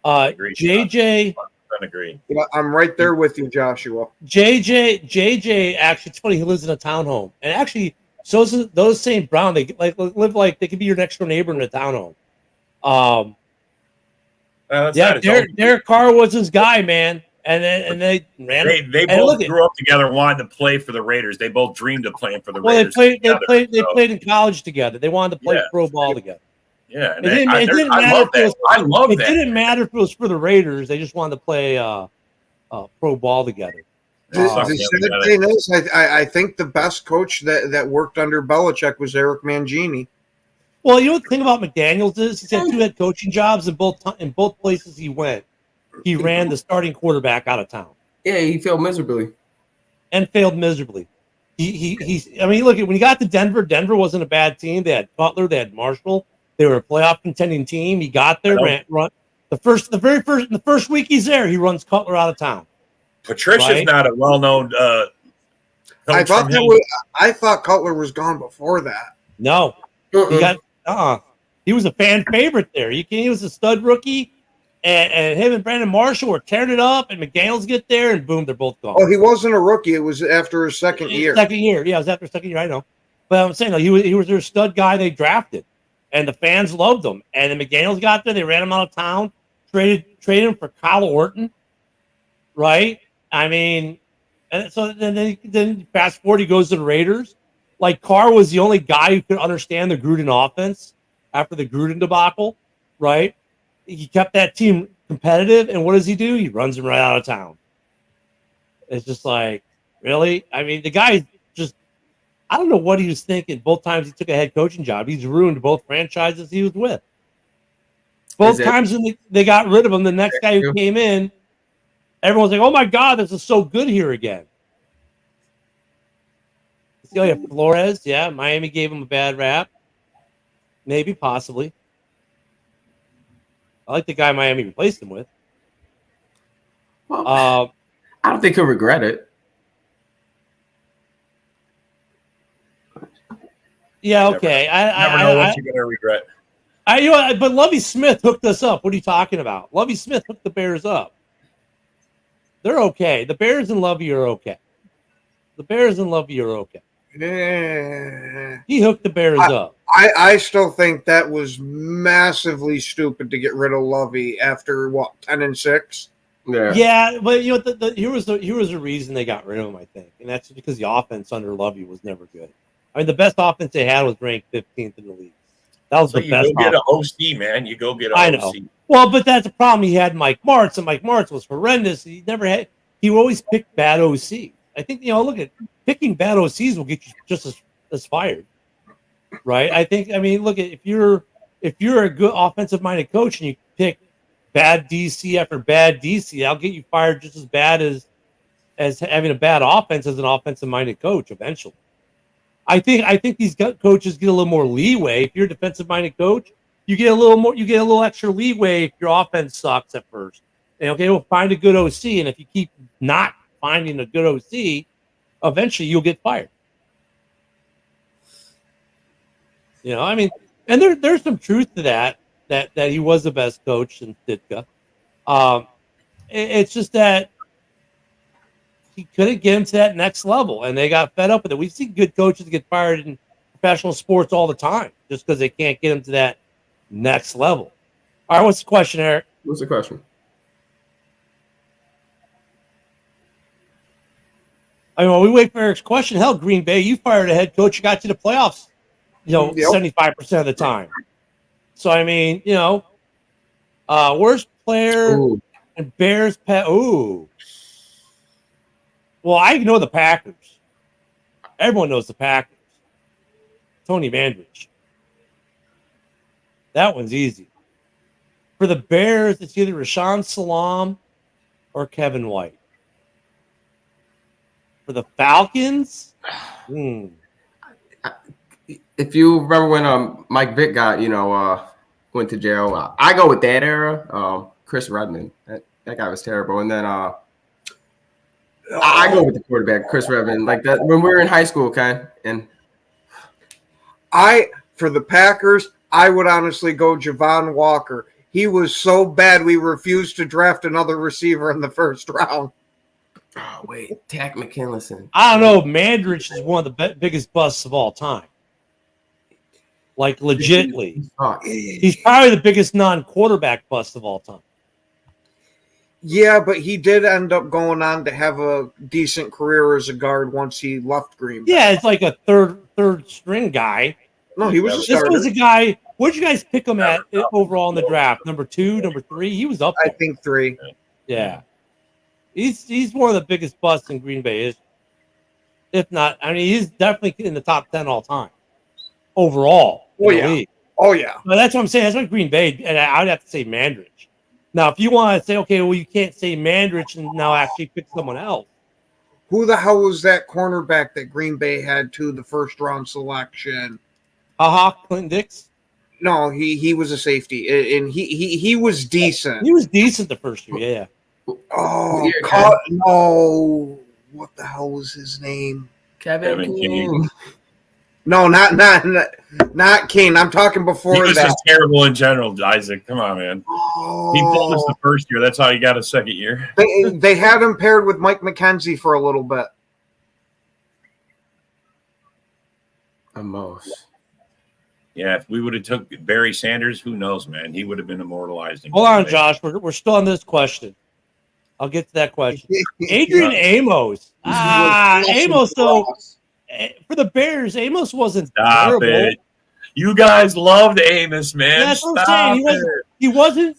JJ. Agree. Yeah, I'm right there with you, Joshua. JJ actually, it's funny. He lives in a townhome, and actually, so those St. Brown, they live like they could be your next door neighbor in a townhome. Derek Carr was his guy, man, and they ran. They both grew up together, wanted to play for the Raiders. They both dreamed of playing for the Raiders. They played in college together. They wanted to play pro ball together. Yeah, I love that. It didn't matter if it was for the Raiders. They just wanted to play pro ball together. The sad thing is, I think the best coach that worked under Belichick was Eric Mangini. Well, you know what the thing about McDaniels is? He's had 2 head coaching jobs in both places he went. He ran the starting quarterback out of town. Yeah, he failed miserably. And failed miserably. I mean, look, when he got to Denver wasn't a bad team. They had Butler, they had Marshall. They were a playoff contending team. He got there, run the first week he's there, he runs Cutler out of town. Patricia's not a well-known I thought Cutler was gone before that. No. He got he was a fan favorite there. He was a stud rookie, and him and Brandon Marshall were tearing it up, and McDaniels get there, and boom, they're both gone. Oh, he wasn't a rookie. It was after his second year. Yeah, it was after his second year, I know. But I'm saying, he was their stud guy they drafted. And the fans loved him. And then McDaniels got there. They ran him out of town. traded him for Kyle Orton, right? I mean, and so then fast forward, he goes to the Raiders. Like Carr was the only guy who could understand the Gruden offense after the Gruden debacle, right? He kept that team competitive, and what does he do? He runs them right out of town. It's just like, really? I mean, the guy just, I don't know what he was thinking. Both times he took a head coaching job, he's ruined both franchises he was with. Both times when they got rid of him, the next guy who came in, everyone's like, oh my God, this is so good here again. Oh, yeah, Flores, yeah, Miami gave him a bad rap. Maybe, possibly. I like the guy Miami replaced him with. Well, I don't think he'll regret it. Yeah, okay. I never know what you're gonna regret. But Lovie Smith hooked us up. What are you talking about? Lovie Smith hooked the Bears up. They're okay. The Bears and Lovie are okay. The Bears and Lovie are okay. Yeah. He hooked the Bears up. I still think that was massively stupid to get rid of Lovey after 10-6. Yeah, But here was a reason they got rid of him, I think, and that's because the offense under Lovey was never good. I mean, the best offense they had was ranked 15th in the league. That was So the best. You go get an OC, man. You go get an OC. I know. Well, but that's the problem. He had Mike Martz, and Mike Martz was horrendous. He always picked bad OC. I think, look at picking bad OCs will get you just as fired, right? Look at if you're a good offensive minded coach and you pick bad DC after bad DC, I'll get you fired just as bad as having a bad offense as an offensive minded coach eventually. I think these coaches get a little more leeway. If you're a defensive minded coach, you get a little extra leeway if your offense sucks at first. And okay, we'll find a good OC, and if you keep not finding a good OC, eventually you'll get fired. And there's some truth to that he was the best coach in Ditka. It's just that he couldn't get him to that next level, and they got fed up with it. We see good coaches get fired in professional sports all the time just because they can't get them to that next level. All right, what's the question, Eric? What's the question? While we wait for Eric's question, hell, Green Bay, you fired a head coach, you got you to the playoffs, 75% of the time. So, worst player and Bears pet. Ooh. Well, I know the Packers. Everyone knows the Packers. Tony Vandrich. That one's easy. For the Bears, it's either Rashawn Salam or Kevin White. For the Falcons, if you remember when Mike Vick got went to jail, I go with that era. Chris Redman, that guy was terrible, and then I go with the quarterback, Chris Redman, like that when we were in high school, Ken. And for the Packers, I would honestly go Javon Walker. He was so bad we refused to draft another receiver in the first round. Oh, wait, Tack McKinlison. I don't know. Mandrich is one of the biggest busts of all time. Like, legitly. He's probably the biggest non-quarterback bust of all time. Yeah, but he did end up going on to have a decent career as a guard once he left Green Bay. Yeah, it's like a third string guy. No, he was a starter. This was a guy. What did you guys pick him at overall in the draft? Number 2, number 3? He was up there. I think 3. Yeah. He's one of the biggest busts in Green Bay history. If not, he's definitely in the top 10 all time overall. Oh yeah. Oh yeah. But that's what I'm saying. That's what Green Bay, and I'd have to say Mandrich. Now, if you want to say, okay, well, you can't say Mandrich and now actually pick someone else. Who the hell was that cornerback that Green Bay had to the first round selection? Clinton Dix? No, he was a safety, and he was decent. He was decent the first year, yeah. Oh, no! What the hell was his name? Kevin King. No, not King. I'm talking before that. He was just terrible in general, Isaac. Come on, man. Oh. He pulled us the first year. That's how he got a second year. They had him paired with Mike McKenzie for a little bit. Yeah, if we would have took Barry Sanders, who knows, man? He would have been immortalized. Hold on, Josh. We're still on this question. I'll get to that question. Adrian Amos. Amos, though, for the Bears, Amos wasn't Stop terrible. it. You guys loved Amos, man. That's what I'm saying. He wasn't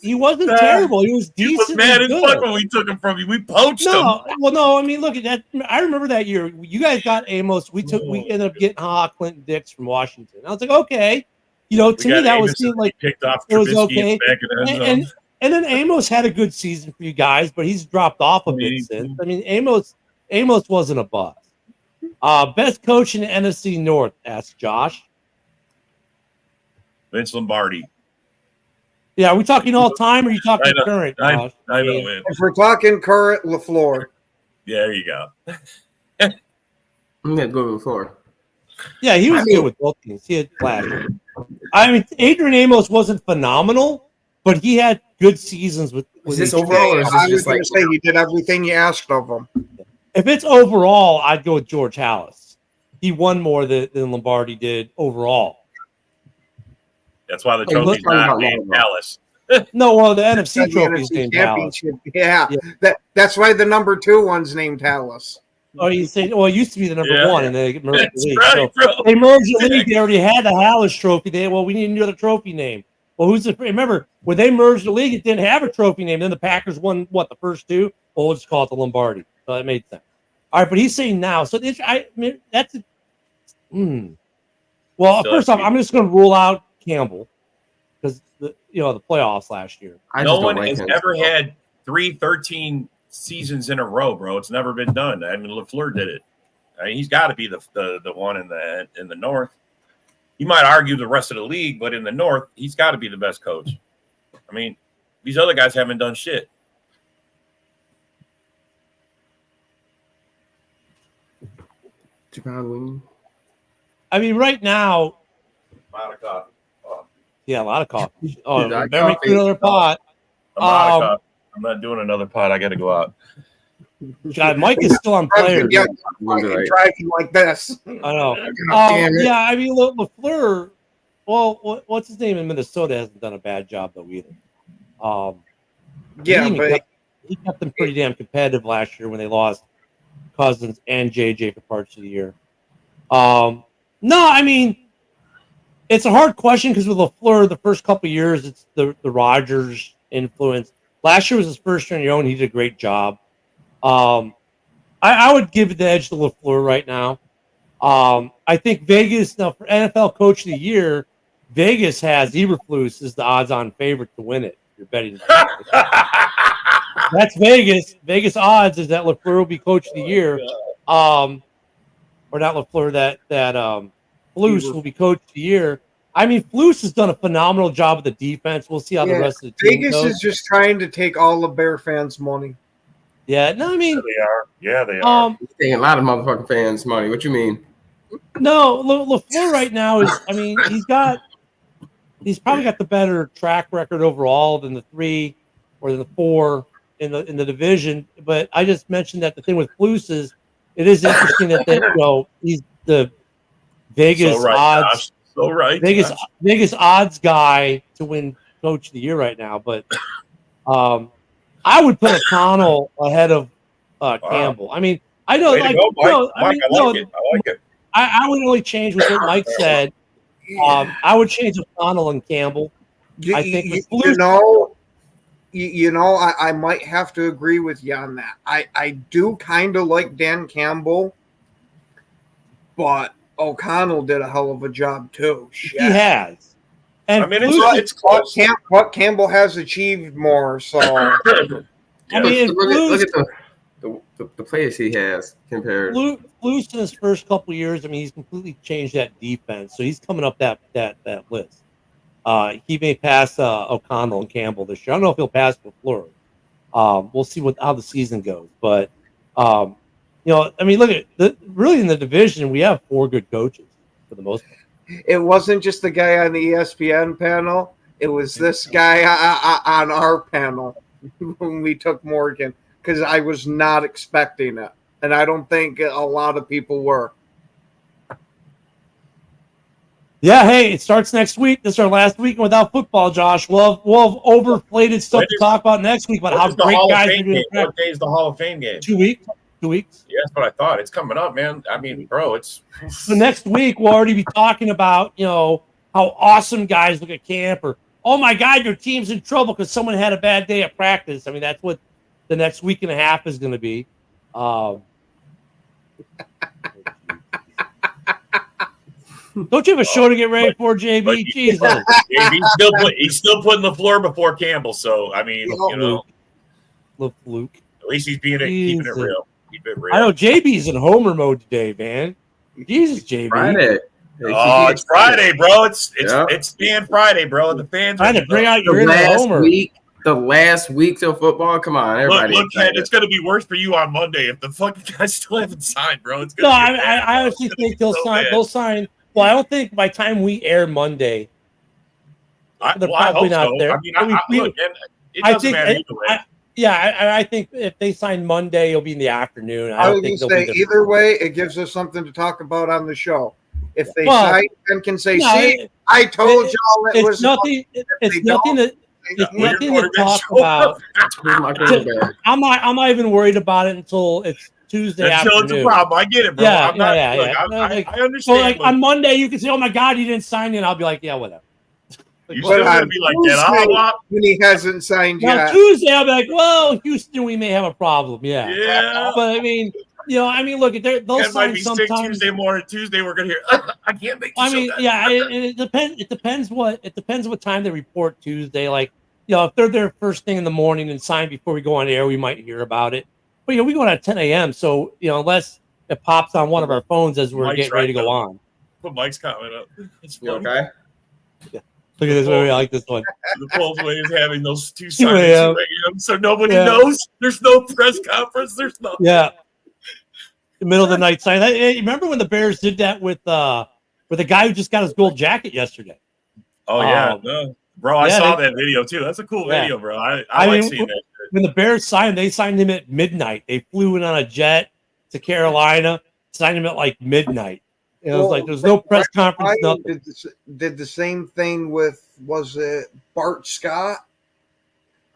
terrible. He was He was decent. mad as fuck when we took him from you. We poached him. No. I mean, look at that. I remember that year. You guys got Amos. We ended up getting Clinton Dix from Washington. I was like, okay. You know, to me that was like picked off it was Trubisky okay. back in the end zone. And then Amos had a good season for you guys, but he's dropped off a bit since. I mean, Amos wasn't a bust. Best coach in the NFC North, asked Josh. Vince Lombardi. Yeah, are we talking all time or are you talking current, Josh? I know, man. If we're talking current, LaFleur. Yeah, there you go. I'm gonna go with LaFleur. Yeah, he was good with both teams. He had flash. I mean, Adrian Amos wasn't phenomenal, but he had good seasons with this each overall, or is I this was just going like to say he did everything you asked of him. If it's overall, I'd go with George Halas. He won more than Lombardi did overall. That's why the trophy's not named Dallas. No, well, the NFC The trophy is NFC named Dallas. Championship. Yeah. That's why the number 2 one's named Dallas. Oh, you say? Well, it used to be the number 1, and they merged the That's league. right, So bro. they merged the league. They already had the Halas trophy. We need another trophy name. Well, remember when they merged the league? It didn't have a trophy name. Then the Packers won the first 2. Well, we'll just call it the Lombardi. So that made sense. All right, but he's saying now. So that's. Well, first off, I'm just going to rule out Campbell because the playoffs last year. No one has ever had 13 seasons in a row, bro. It's never been done. I mean, LaFleur did it. I mean, he's got to be the one in the North. You might argue the rest of the league, but in the North, he's got to be the best coach. I mean, these other guys haven't done shit. Chicago. I mean, right now, A lot of coffee. yeah, a lot of coffee. Oh, Dude, I better make coffee. another pot. I'm out of coffee. I'm not doing another pot. I got to go out. God, Mike is still on players. Yeah, Right. driving like this. I know. Damn it. Yeah, I mean, LaFleur. Well, what's his name in Minnesota hasn't done a bad job though either. Yeah, but he kept them pretty damn competitive last year when they lost Cousins and JJ for parts of the year. No, I mean, it's a hard question because with LaFleur, the first couple of years, it's the Rodgers influence. Last year was his first year on your own. He did a great job. I would give the edge to LaFleur right now. I think Vegas, now for NFL Coach of the Year, Vegas has Eberflus as the odds-on favorite to win it. You're betting. That's Vegas. Vegas odds is that LaFleur will be Coach of the Year. Or not LaFleur, that Flus will be Coach of the Year. I mean, Flus has done a phenomenal job with the defense. We'll see how the rest of the team Vegas goes. is just trying to take all the Bear fans' money. Yeah, no, I mean, They are. Yeah, they are. He's taking a lot of motherfucking fans' money. What you mean? no, LaFleur right now is, I mean, he's probably got the better track record overall than the 3 or the 4 in the division. But I just mentioned that the thing with Flus is it is interesting that he's the Vegas So right, odds. Josh. So right. Vegas odds guy to win Coach of the Year right now, but I would put O'Connell ahead of Campbell. I mean, I know, Way to like, go, Mike. no, Mike, I like it. I like it. I would only change with what Mike said. I would change O'Connell and Campbell. I think with Flus, I might have to agree with you on that. I do kind of like Dan Campbell, but O'Connell did a hell of a job too. Shit. he has. And I mean, Flus, it's close. But Campbell has achieved more, so I mean, look at the players he has compared. Flus in his first couple of years, I mean, he's completely changed that defense. So he's coming up that list. He may pass O'Connell and Campbell this year. I don't know if he'll pass LaFleur. We'll see how the season goes. But I mean, look at really in the division, we have 4 good coaches for the most part. it wasn't just the guy on the ESPN panel. It was this guy on our panel when we took Morgan, because I was not expecting it. And I don't think a lot of people were. Yeah, hey, it starts next week. This is our last weekend without football, Josh. We'll have overinflated stuff to talk about next week about how When's the great Hall of guys are Fame doing. game? What day is the Hall of Fame game? 2 weeks. 2 weeks. Yeah, that's what I thought. It's coming up, man. I mean, bro, it's So next week we'll already be talking about, how awesome guys look at camp, or oh my God, your team's in trouble because someone had a bad day at practice. I mean, that's what the next week and a half is going to be. Don't you have a show to get ready for, JB? Jesus. he's still putting the floor before Campbell. So I mean, Little fluke. at least he's keeping it real. Keep it real. I know JB's in homer mode today, man. Jesus, JB. Friday. Oh, it's Friday, bro. It's fan Friday, bro. The fans Trying to bring out your the inner last homer. week. The last week till football. Come on, everybody. Look, Ken, it's going to be worse for you on Monday if the fucking guys still haven't signed, bro. It's No, gonna be I honestly think they'll sign. bad. They'll sign. Well, I don't think by the time we air Monday, they're I probably hope not so. there. I mean, look, man, it I doesn't think. matter either way. I think if they sign Monday, it'll be in the afternoon. I don't was think going they'll to be say, there. either way, it gives us something to talk about on the show. If they Well, sign, then can say, no, see, I told y'all it It's was nothing. It's they nothing don't, to. It's Well, your nothing to quarterback talk showed up. about. Here's my quarterback. I'm not even worried about it until it's Tuesday Until afternoon. it's a problem. I get it, bro. Yeah, I'm not, yeah. look, No, like- I understand. So like look, on Monday, you can say, "Oh my God, he didn't sign in." I'll be like, "Yeah, whatever." you But still going to on be like that. Tuesday, when he hasn't signed Now yet. Tuesday, I'll be like, "Well, Houston, we may have a problem." Yeah, Yeah. but I mean, look, they'll Ken might sign be sick sometime. Tuesday morning. Tuesday, we're going to hear, I can't make the I show mean, that. yeah, it depends. It depends what time they report Tuesday. Like, if they're there first thing in the morning and sign before we go on air, we might hear about it. But we go on at 10 a.m. So unless it pops on one of our phones as we're Mike's getting ready to right, go though. on. Put Mike's comment up. It's You funny. okay? Look at this one. I like this one. The Pulse Way is having those two 2 signings a.m. 2 a.m. So nobody Yeah. knows. There's no press conference. There's no. Yeah. The middle of the night sign. Hey, remember when the Bears did that with the guy who just got his gold jacket yesterday? Oh yeah, no. Bro. I yeah, saw that video too. That's a cool Yeah. video, bro. I I like mean, seeing that. When the Bears signed, they signed him at midnight. They flew in on a jet to Carolina, signed him at like midnight. It was like there's no press conference, Ryan nothing. did the same thing with, was it Bart Scott?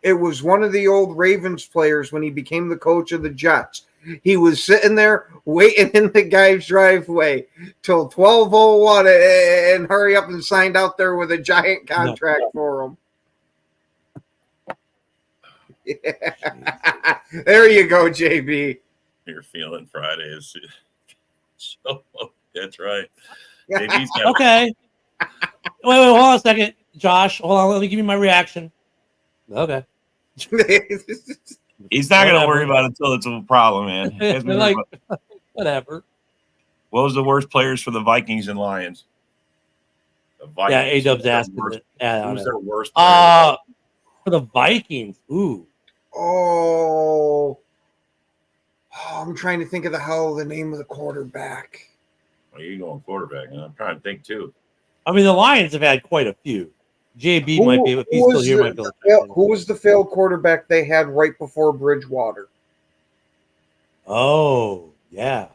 It was one of the old Ravens players when he became the coach of the Jets. He was sitting there waiting in the guy's driveway till 12:01 and hurry up and signed out there with a giant contract for him. Yeah. There you go, JB. You're feeling Fridays. So, that's right. JB's got Okay. Wait, hold on a second. Josh, hold on. Let me give you my reaction. Okay. He's not going to Whatever. worry about it until it's a problem, man. He hasn't They're worried like, about- whatever. what was the worst players for the Vikings and Lions? The Vikings. Yeah, A-Dub's Who's their asking worst- it. Yeah, I don't Who's know. their worst player? For the Vikings. Ooh. Oh, I'm trying to think of the name of the quarterback. Well, you going quarterback? Huh? I'm trying to think too. I mean, the Lions have had quite a few. JB might be, if he's still here, might be able to check in. Who was the failed quarterback they had right before Bridgewater? Oh, yeah.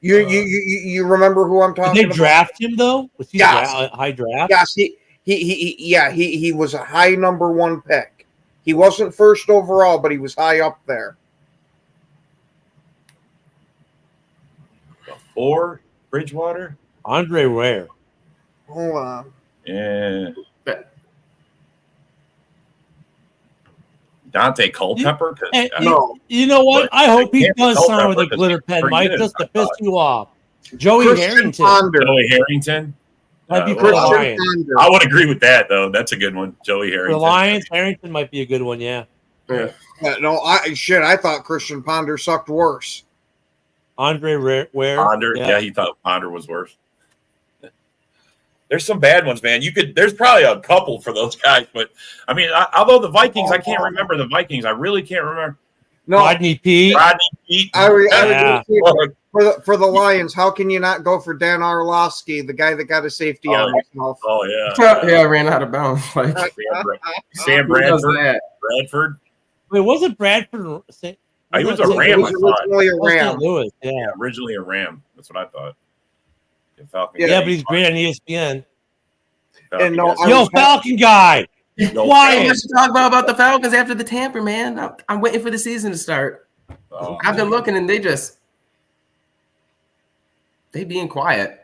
You remember who I'm Did talking they about? draft him though? Was he Yes. a high draft? Yes, he was a high number 1 pick. He wasn't first overall, but he was high up there. Before Bridgewater? Andre Ware. Hold on. Yeah. Dante Culpepper? 'Cause, And No. you know what? But I hope he can't does help sign that with a because glitter he's pen, pretty Mike, good, just to I piss thought. you off. Joey Christian Harrington. Ponder. Joey Harrington? Might be Uh, for the well, Lions. Ponder. I would agree with that, though. That's a good one. Joey For the Harrington. Lions, Harrington might be a good one, yeah. Yeah. No, I thought Christian Ponder sucked worse. Andre Ware. Ponder. Yeah, he thought Ponder was worse. There's some bad ones, man. There's probably a couple for those guys, but I mean, although the Vikings, I can't remember the Vikings. I really can't remember. No, Rodney P. Rodney Pete. I would Yeah. for the Lions. How can you not go for Dan Orlovsky, the guy that got a safety on himself? Oh yeah. Yeah, I ran out of bounds. Like, Sam who does Bradford. that? Bradford. Wait, wasn't Bradford? He was a St. Ram, He I was thought. originally a Louis? Ram. St. Louis, yeah. Yeah, originally a Ram. That's what I thought. The Falcons. Yeah, but he's great on ESPN. And no, I Yo, was- Falcon guy. Yo, So Quiet. much to talk about the Falcons after the tamper, man. I'm waiting for the season to start. Oh, I've been looking, and they being quiet.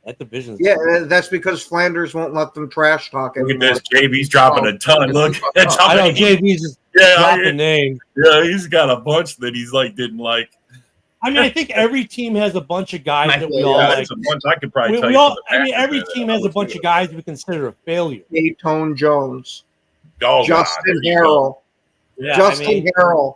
That division's Yeah, that's because Flanders won't let them trash talk look at anymore. this. JB's dropping a ton. Look, that's how I know many. JB's just Yeah, dropping names. yeah, he's got a bunch that he's like didn't like. I mean, I think every team has a bunch of guys that we all Yeah, like. it's a bunch I could probably We, tell we you. all, from the I mean, Packers, every man. team has a bunch of guys we consider a failure. Tone Jones, Oh, Justin God, there you go. Harrell, Yeah, Justin I mean, Harrell.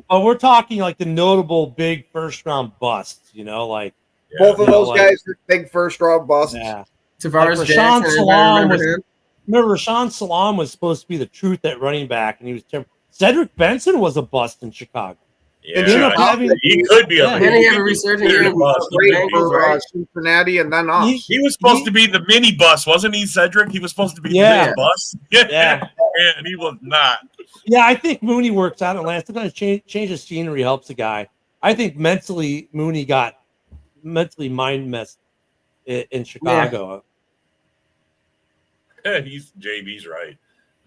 but we're talking like the notable big first round busts. You know, like Yeah. Both of you know, those like- guys are big first round busts. yeah. Tavares Like Rashawn Jackson, anybody Salaam remember was- him? Remember, Rashawn Salam was supposed to be the truth at running back, and he was terrible. Cedric Benson was a bust in Chicago. Yeah, He ended up having- he could be Yeah. a. Didn't he have a could be resurgence considered year? a bust. He Great Bengals, for right? Cincinnati and then us. He was supposed to be the mini bus, wasn't he, Cedric? He was supposed to be Yeah. the mini bus. Yeah. And he was not. Yeah, I think Mooney works out in Atlanta. Sometimes change of scenery helps a guy. I think mentally Mooney got mentally mind messed in Chicago. He's JB's right.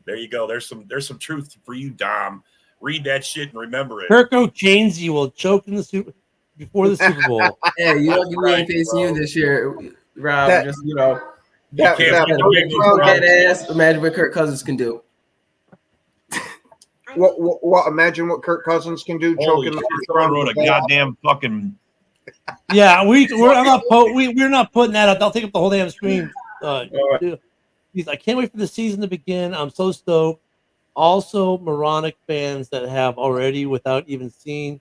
There you go. There's some truth for you, Dom. Read that shit and remember it. Kirko Chainsey will choke in the before the Super Bowl. Yeah, you don't give me Right, any facing you bro. this year, Rob. That- just You That- can't that be the first big round- one, get ass. Imagine what Kirk Cousins can do. What? Imagine what Kirk Cousins can do, Holy choking the shit, first someone round. wrote a of the playoffs. goddamn fucking. Yeah, we're not putting that up. They'll take up the whole damn screen. I can't wait for the season to begin. I'm so stoked. Also, moronic fans that have already, without even seeing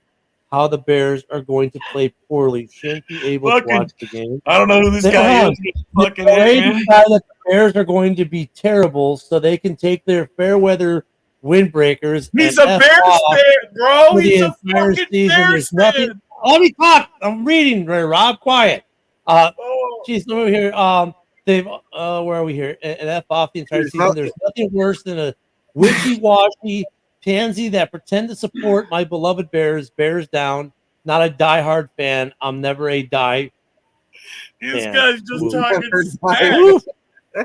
how the Bears are going to play poorly, shouldn't be able Fucking- to watch the game. I don't know who this They guy are. is. Fucking They already man. decided that the Bears are going to be terrible, so they can take their fair weather windbreakers. He's and a F Bears off fan, bro. for the He's a entire fucking season. Bears There's nothing. fan. Let me talk. I'm reading, Rob. Quiet. Oh. Jeez, over here. Dave, where are we here? And F off the entire There's season. nothing. There's nothing worse than a wishy-washy pansy that pretend to support my beloved Bears. Bears down. Not a diehard fan. I'm never a die. This Yeah. guy's just Ooh. talking smack. Oof.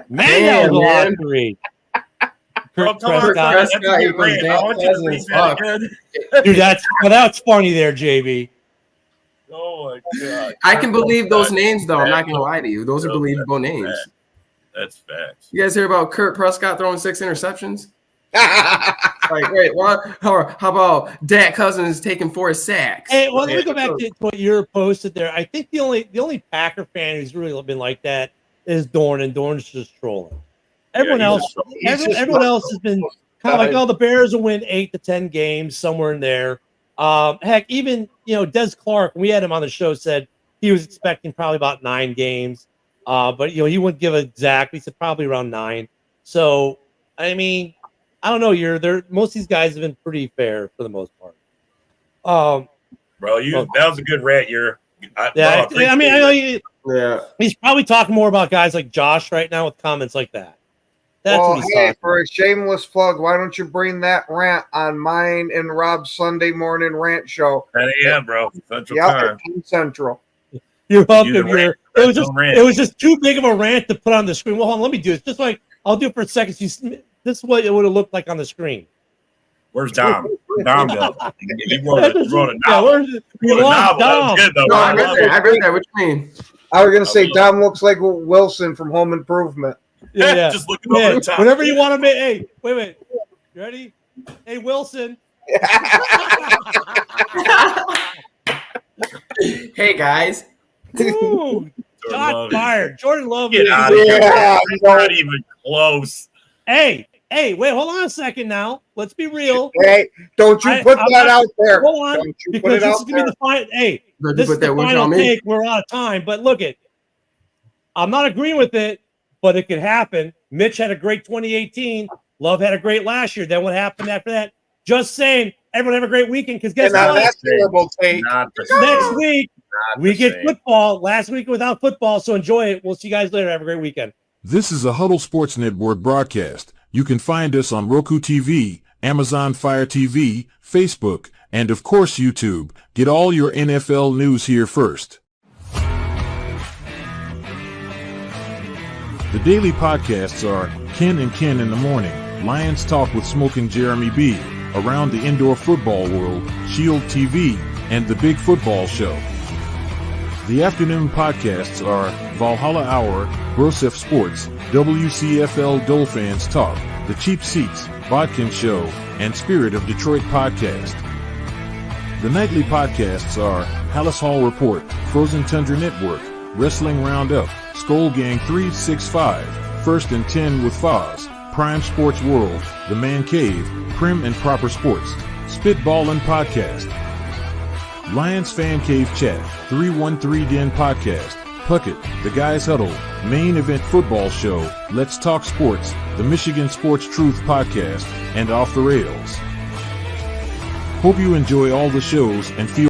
Man, that was a lot man. to read. Bro, Kirk come on, Prescott. that's a Prescott good equals rant. I want you to Cousins. read that Fuck. again. Dude, that's funny there, JB. Oh my god. I can believe those names, though. I'm not gonna lie to you. Those are Bro, believable that's names. fact. That's facts. You guys hear about Kurt Prescott throwing 6 interceptions? Like, wait, what? How about Dak Cousins taking 4 sacks? Hey, well, let me Yeah. go back to what you posted there. I think the only Packer fan who's really been like that is Dorn, and Dorn's just trolling. Everyone Yeah, else, everyone else has been kind of like, oh, the Bears will win 8 to 10 games somewhere in there. Heck, even Des Clark, we had him on the show, said he was expecting probably about 9 games, but he wouldn't give exactly. He said probably around 9. So, I mean, I don't know. Most of these guys have been pretty fair for the most part. Bro, that was a good rant. Yeah, I mean, I know Yeah. he's probably talking more about guys like Josh right now with comments like that. That's Well, what he's hey, talking. for a shameless plug, why don't you bring that rant on mine and Rob's Sunday morning rant show? 10 a.m., bro. Central Yeah, time. at 10 Central. You're welcome. You the rant. It was just too big of a rant to put on the screen. Well, hold on, let me do it. Just like I'll do it for a second. This is what it would have looked like on the screen. Where's Dom? Dom go. He wrote a Yeah, novel. we Wrote a lost novel. That Dom. was good, though. No, I I read love that. it. I read that. What you mean? I was going to say, Dom looks like Wilson from Home Improvement. Yeah. Just looking over Yeah, the top. whatever you want to make. Hey, wait. You ready? Hey, Wilson. Hey, guys. Ooh, shot Love. fired. Jordan Love. Get is- out of here. Yeah, It's not even close. Hey, wait, hold on a second now. Let's be real. Hey, don't you put I'm that not- out there. Hold on, Don't you put because it this out is gonna be there. the final. Hey, Don't this you is put that the wish final on me? take. We're out of time, but look it. I'm not agreeing with it, but it could happen. Mitch had a great 2018. Love had a great last year. Then what happened after that? Just saying. Everyone have a great weekend because guess And now what? that's terrible take. Not the Next same. week Not we the get same. football. Last week without football, so enjoy it. We'll see you guys later. Have a great weekend. This is a Huddle Sports Network broadcast. You can find us on Roku TV, Amazon Fire TV, Facebook, and of course YouTube. Get all your NFL news here first. The daily podcasts are Ken and Ken in the Morning, Lions Talk with Smoking Jeremy B, Around the Indoor Football World, Shield TV, and The Big Football Show. The afternoon podcasts are Valhalla Hour, Brosef Sports, WCFL Dolphins Talk, The Cheap Seats, Bodkin Show, and Spirit of Detroit Podcast. The nightly podcasts are Hallis Hall Report, Frozen Tundra Network, Wrestling Roundup, Skull Gang 365, First and 10 with Foz, Prime Sports World, The Man Cave, Prim and Proper Sports, Spitballin' Podcast, Lions Fan Cave Chat, 313 Den Podcast, Puckett, The Guys Huddle, Main Event Football Show, Let's Talk Sports, The Michigan Sports Truth Podcast, and Off the Rails. Hope you enjoy all the shows and feel